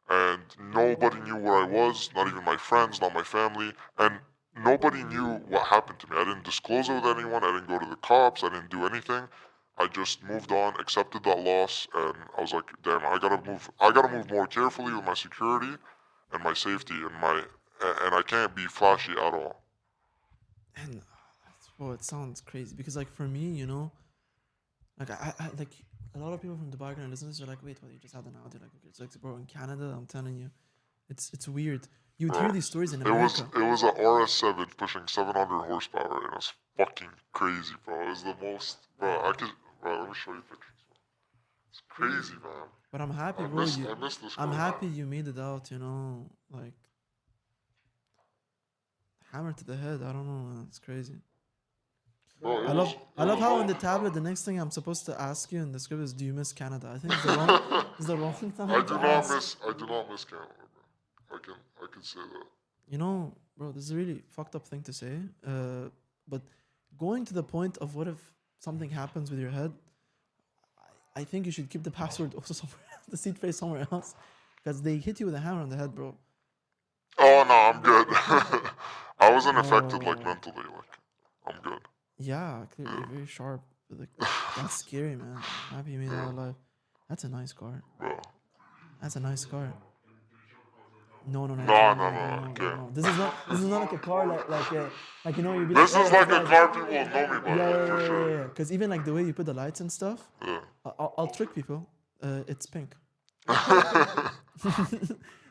and nobody knew where I was, not even my friends, not my family, and nobody knew what happened to me. I didn't disclose it with anyone, I didn't go to the cops, I didn't do anything. I just moved on, accepted that loss, and I was like, damn, I gotta move more carefully with my security and my safety and I can't be flashy at all. And well, it sounds crazy because like for me, you know, like I like a lot of people from Dubai and listeners are like, wait, what? You just had an Audi? Like, okay, it's like, bro, in Canada, I'm telling you, it's weird. You would hear Bro, these stories in it was America. it was a RS7 pushing 700 horsepower, and it was fucking crazy, bro. It was the most, bro. Let me show you pictures. It's crazy, man. But I'm happy, I bro. miss I miss this I'm car, happy man. you made it out. You know, like hammer to the head. I don't know. Man. It's crazy. Bro, I love how in the tablet the next thing I'm supposed to ask you in the script is, do you miss Canada? I think it's the wrong time to ask. I do not miss Canada, bro. I can say that. You know, bro, this is a really fucked up thing to say. But going to the point of what if something happens with your head, I think you should keep the password also somewhere else, the seat face somewhere else. because they hit you with a hammer on the head, bro. Oh no, I'm good. I wasn't affected like Oh. mentally. Like I'm good. Yeah, clearly Yeah. very sharp. But, like that's scary, man. I'm happy you made it out alive. That's a nice car. Bro. That's a nice car. No, no, no, No, no, no, no, no, no, okay. no. This is not. This is not like a car like you know you'd be This like, is oh, like this a guy's car people will know me by, like for sure. Because even like the way you put the lights and stuff, Yeah. I'll trick people. It's pink.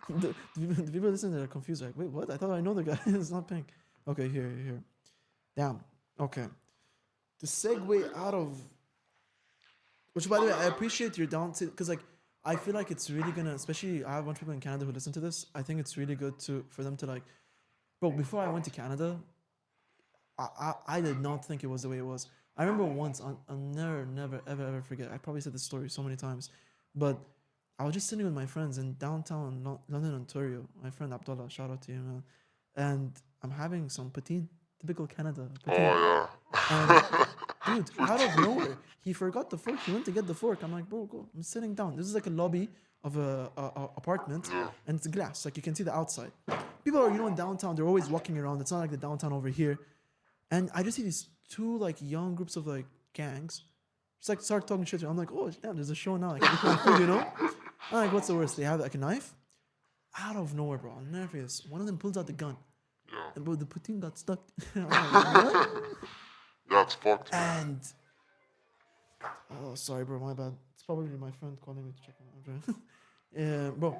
The people listening, they're confused. Like, wait, what? I thought I know the guy. It's not pink. Okay, here. Damn. Okay. To segue out of, which by the way, I appreciate your down to, because like I feel like it's really gonna, especially I have a bunch of people in Canada who listen to this. I think it's really good for them to like, bro. Before I went to Canada, I did not think it was the way it was. I remember once, I'll never, ever forget. I probably said this story so many times, but I was just sitting with my friends in downtown London, Ontario. My friend Abdullah, shout out to you, man. And I'm having some poutine, typical Canada poutine. Oh And dude, out of nowhere, he forgot the fork. He went to get the fork. I'm like, bro, go. I'm sitting down. This is like a lobby of a apartment, Yeah. and it's glass. Like you can see the outside. People are, in downtown. They're always walking around. It's not like the downtown over here. And I just see these two like young groups of like gangs, just like start talking shit. I'm like, oh damn, there's a show now. Like, eat my food, I'm like, what's the worst? They have like a knife. Out of nowhere, bro. I'll never forget this. One of them pulls out the gun, Yeah. and bro, the poutine got stuck. I'm like, what? Yeah, it's fucked, man. And oh, sorry, bro, my bad. It's probably my friend calling me to check on my bro.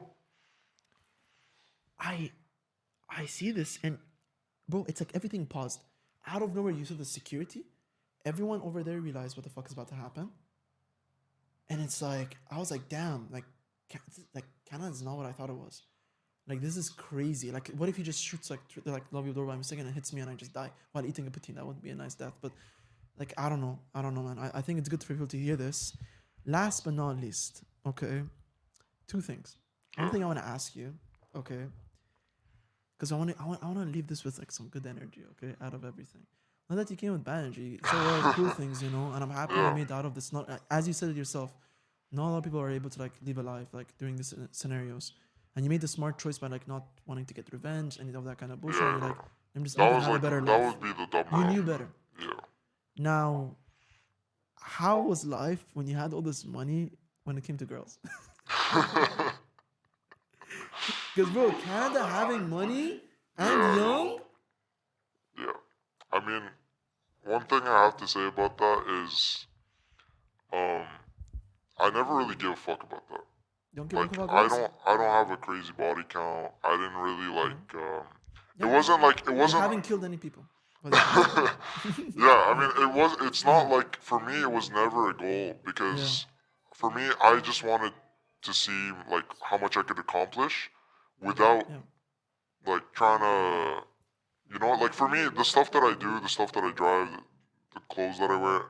I see this, and bro, it's like everything paused. Out of nowhere, you saw the security. Everyone over there realized what the fuck is about to happen, and it's like I was like, damn, like Canada's not what I thought it was. Like this is crazy. Like what if he just shoots like lobby door by mistake and it hits me and I just die while eating a poutine? That wouldn't be a nice death, but. Like, I don't know, man. I think it's good for people to hear this. Last but not least, okay, two things. One thing I want to ask you, okay, because I want to leave this with like some good energy, okay, out of everything. Not that you came with bad energy. So a lot of cool things, and I'm happy we made out of this. Not as you said it yourself, not a lot of people are able to like live a life like during these scenarios, and you made the smart choice by like not wanting to get revenge and all that kind of bullshit. Yeah. And you're like, I'm just That living was have a like better that life. would be the dumb You route. knew better. Yeah. Now, how was life when you had all this money when it came to girls? Because, bro, Canada having money and young? Yeah. I mean, one thing I have to say about that is, I never really give a fuck about that. Don't give a Like, fuck about I girls? don't have a crazy body count. I didn't really like. Yeah. It wasn't like it You wasn't. haven't killed any people. Yeah, I mean, it was. It's not like for me. It was never a goal because for me, I just wanted to see like how much I could accomplish without Yeah. like trying to, like for me, the stuff that I do, the stuff that I drive, the clothes that I wear,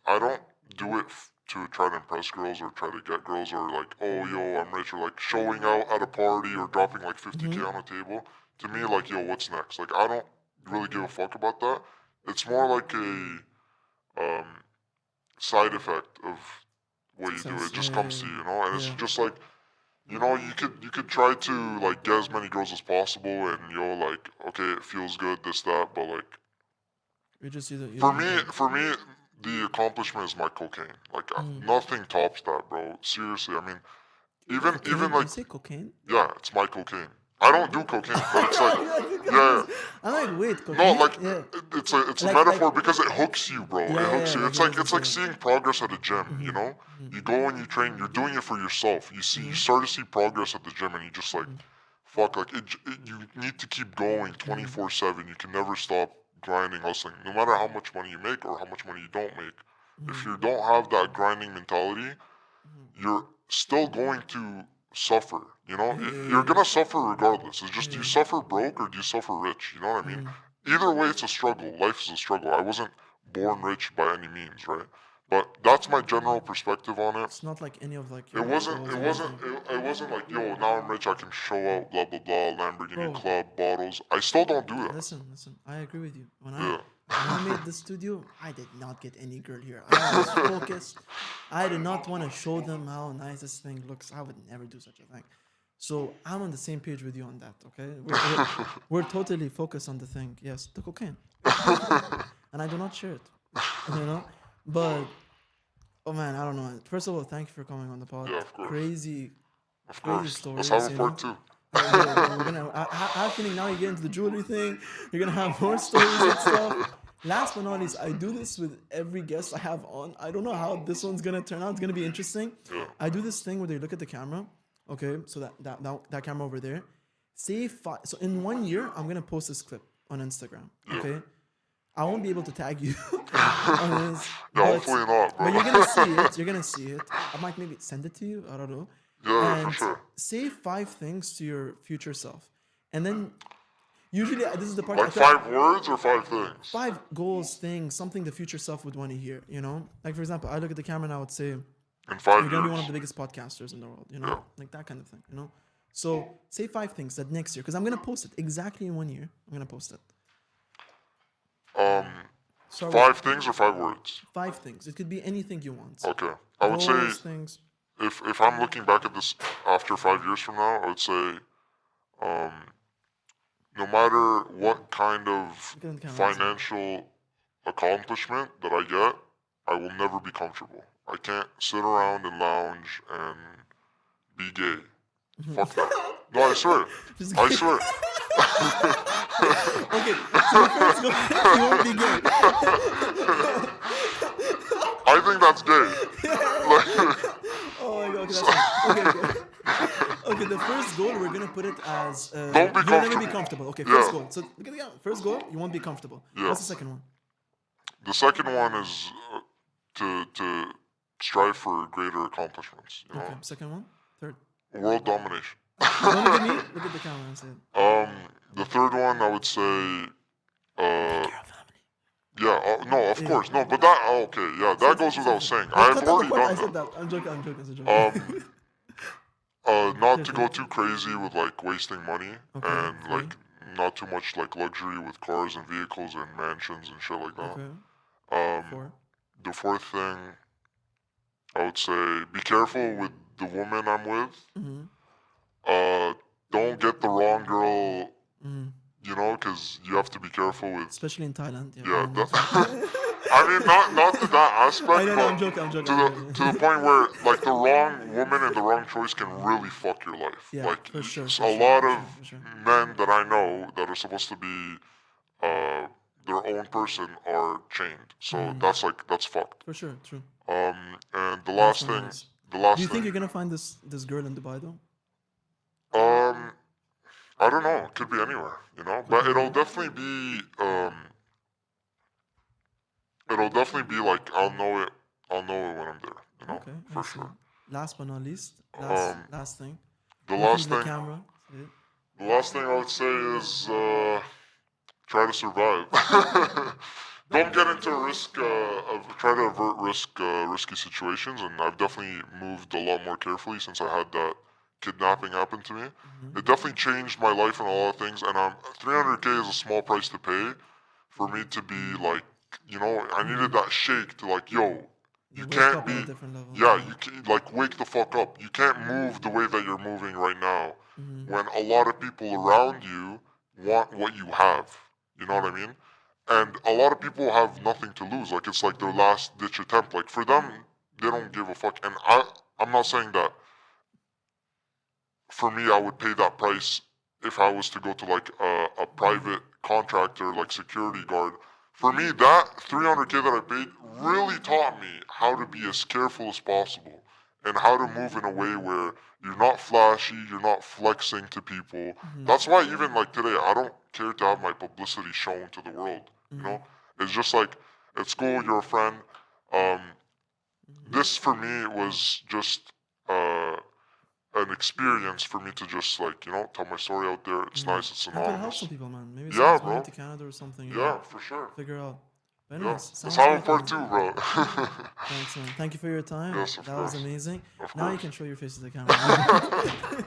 I don't do it to try to impress girls or try to get girls or like, oh yo, I'm rich or like showing out at a party or dropping like 50K on a table. To me, like yo, what's next? Like I don't really give a fuck about that. It's more like a side effect of what you do. Success. It just Yeah, comes yeah, to you, yeah. and it's Yeah. just like, you could try to like get as many girls as possible, and like, okay, it feels good, this that, but like You just see that. for me, the accomplishment is my cocaine. Like nothing tops that, bro. Seriously, I mean, even You like say cocaine? yeah, it's my cocaine. I don't do cocaine, but it's like yeah. I'm like, wait, cocaine? No, like Yeah. it's a Like- metaphor like- because it hooks you, bro. Yeah, It hooks yeah, you. like It's it like is, it's like yeah. seeing progress at a gym. You know, you go and you train. You're doing it for yourself. You see, you start to see progress at the gym, and you just like, fuck, like you need to keep going 24/7. You can never stop grinding, hustling, no matter how much money you make or how much money you don't make. If you don't have that grinding mentality, you're still going to suffer. You're gonna suffer regardless. It's just, do you suffer broke or do you suffer rich? You know what I mean? Either way, it's a struggle. Life is a struggle. I wasn't born rich by any means, right? But that's my general perspective on it. It's not like any of like. It wasn't. It wasn't. It wasn't like, yo, now I'm rich. I can show out, blah blah blah, Lamborghini Bro. club, bottles. I still don't do that. Listen. I agree with you. Yeah. When I made the studio, I did not get any girl here. I was focused. I did not want to show them how nice this thing looks. I would never do such a thing. So I'm on the same page with you on that, okay? We're totally focused on the thing. Yes, the cocaine. And I do not share it, you know? But, oh man, I don't know. First of all, thank you for coming on the pod. Yeah, of course. Crazy Of crazy course. stories. Let's have a You know? part 2. We're gonna. I have a feeling now you get into the jewelry thing. You're gonna have more stories and stuff. Last but not least, I do this with every guest I have on. I don't know how this one's gonna turn out. It's gonna be interesting. Yeah. I do this thing where they look at the camera. Okay, so that camera over there. Say five. So in 1 year, I'm gonna post this clip on Instagram. Okay. I won't be able to tag you on this, Yeah, hopefully not, bro. but you're gonna see it. You're gonna see it. I might maybe send it to you. I don't know. Yeah, for And sure. say 5 things to your future self, and then usually this is the part. Like 5 words or 5 things? 5 goals, things, something the future self would want to hear. You know, like for example, I look at the camera and I would say, In 5 "You're gonna be one of years. the biggest podcasters in the world." You know, Yeah. like that kind of thing. You know, so say 5 things that next year, because I'm gonna post it exactly in 1 year. I'm gonna post it. Start with 5 things or 5 words? 5 things. It could be anything you want. Okay. I would say Goals, things. if I'm looking back at this after 5 years from now, I would say, no matter what kind of Look at the camera. financial accomplishment that I get, I will never be comfortable. I can't sit around and lounge and be gay. Fuck that. No, I swear. Just I kidding. swear. Okay, so the first goal, you won't be gay. I think that's gay. Oh my god, okay, that's fine. Okay. Okay, the first goal, we're gonna put it as Don't be you'll never be comfortable. comfortable. Okay, first Yeah. goal. So look at the first goal, you won't be comfortable. Yeah. What's the second one? The second one is to strive for greater accomplishments. You know, Okay, second one. Third. world domination. Don't look at me. Look at the camera and say it. The third one I would say, Care of family. yeah, no, of Yeah. course, no, but that okay, yeah, that goes without saying. Cut I've out the already part I done said that. that. I'm joking. It's a joke. Not to go too crazy with like wasting money Okay, and three. like not too much like luxury with cars and vehicles and mansions and shit like that. Okay. 4. The fourth thing I would say, be careful with the woman I'm with. Mm-hmm. Don't get the wrong girl, Mm-hmm. you know, because you have to be careful with. Especially in Thailand. Yeah, Yeah. I mean, not to that aspect, I know, but I'm joking. to the point where like the wrong woman and the wrong choice can really fuck your life. Yeah, like for sure, a for sure, lot for of sure, for sure. men that I know that are supposed to be their own person are chained. So that's fucked. For sure, true. And the last That's thing, nice. the last Do you think thing, you're gonna find this girl in Dubai though? I don't know. It could be anywhere, you know. But it'll definitely be like I'll know it when I'm there, you know, Okay, for I see. sure. Last but not least, Um, last thing. The Look last into the thing, camera. Say it. the last thing I would say is try to survive. Don't get into try to avert risky situations, and I've definitely moved a lot more carefully since I had that kidnapping happen to me. It definitely changed my life and a lot of things, and 300K is a small price to pay for me to be like, you know, I needed that shake to like, yo, you Wake can't up on be, a different level. yeah, you can, like wake the fuck up. You can't move the way that you're moving right now when a lot of people around you want what you have. You know what I mean? And a lot of people have nothing to lose. Like it's like their last ditch attempt. Like for them, they don't give a fuck. And I'm not saying that for me, I would pay that price if I was to go to like a private contractor, like security guard. For me, that 300K that I paid really taught me how to be as careful as possible and how to move in a way where you're not flashy, you're not flexing to people. That's why even like today, I don't care to have my publicity shown to the world. You know, it's just like it's cool, you're a friend. This for me was just an experience for me to just like, you know, tell my story out there. It's nice, it's I could help anonymous. some people, man. Maybe Yeah, someone's going bro. to Canada or something. Yeah, for sure. Figure out. But Yeah. anyways, Let's sounds have a great, part man. 2, bro. Thanks, man. Thank you for your time. Yes, of That was course. amazing. Of Now you course. can show your face to the camera.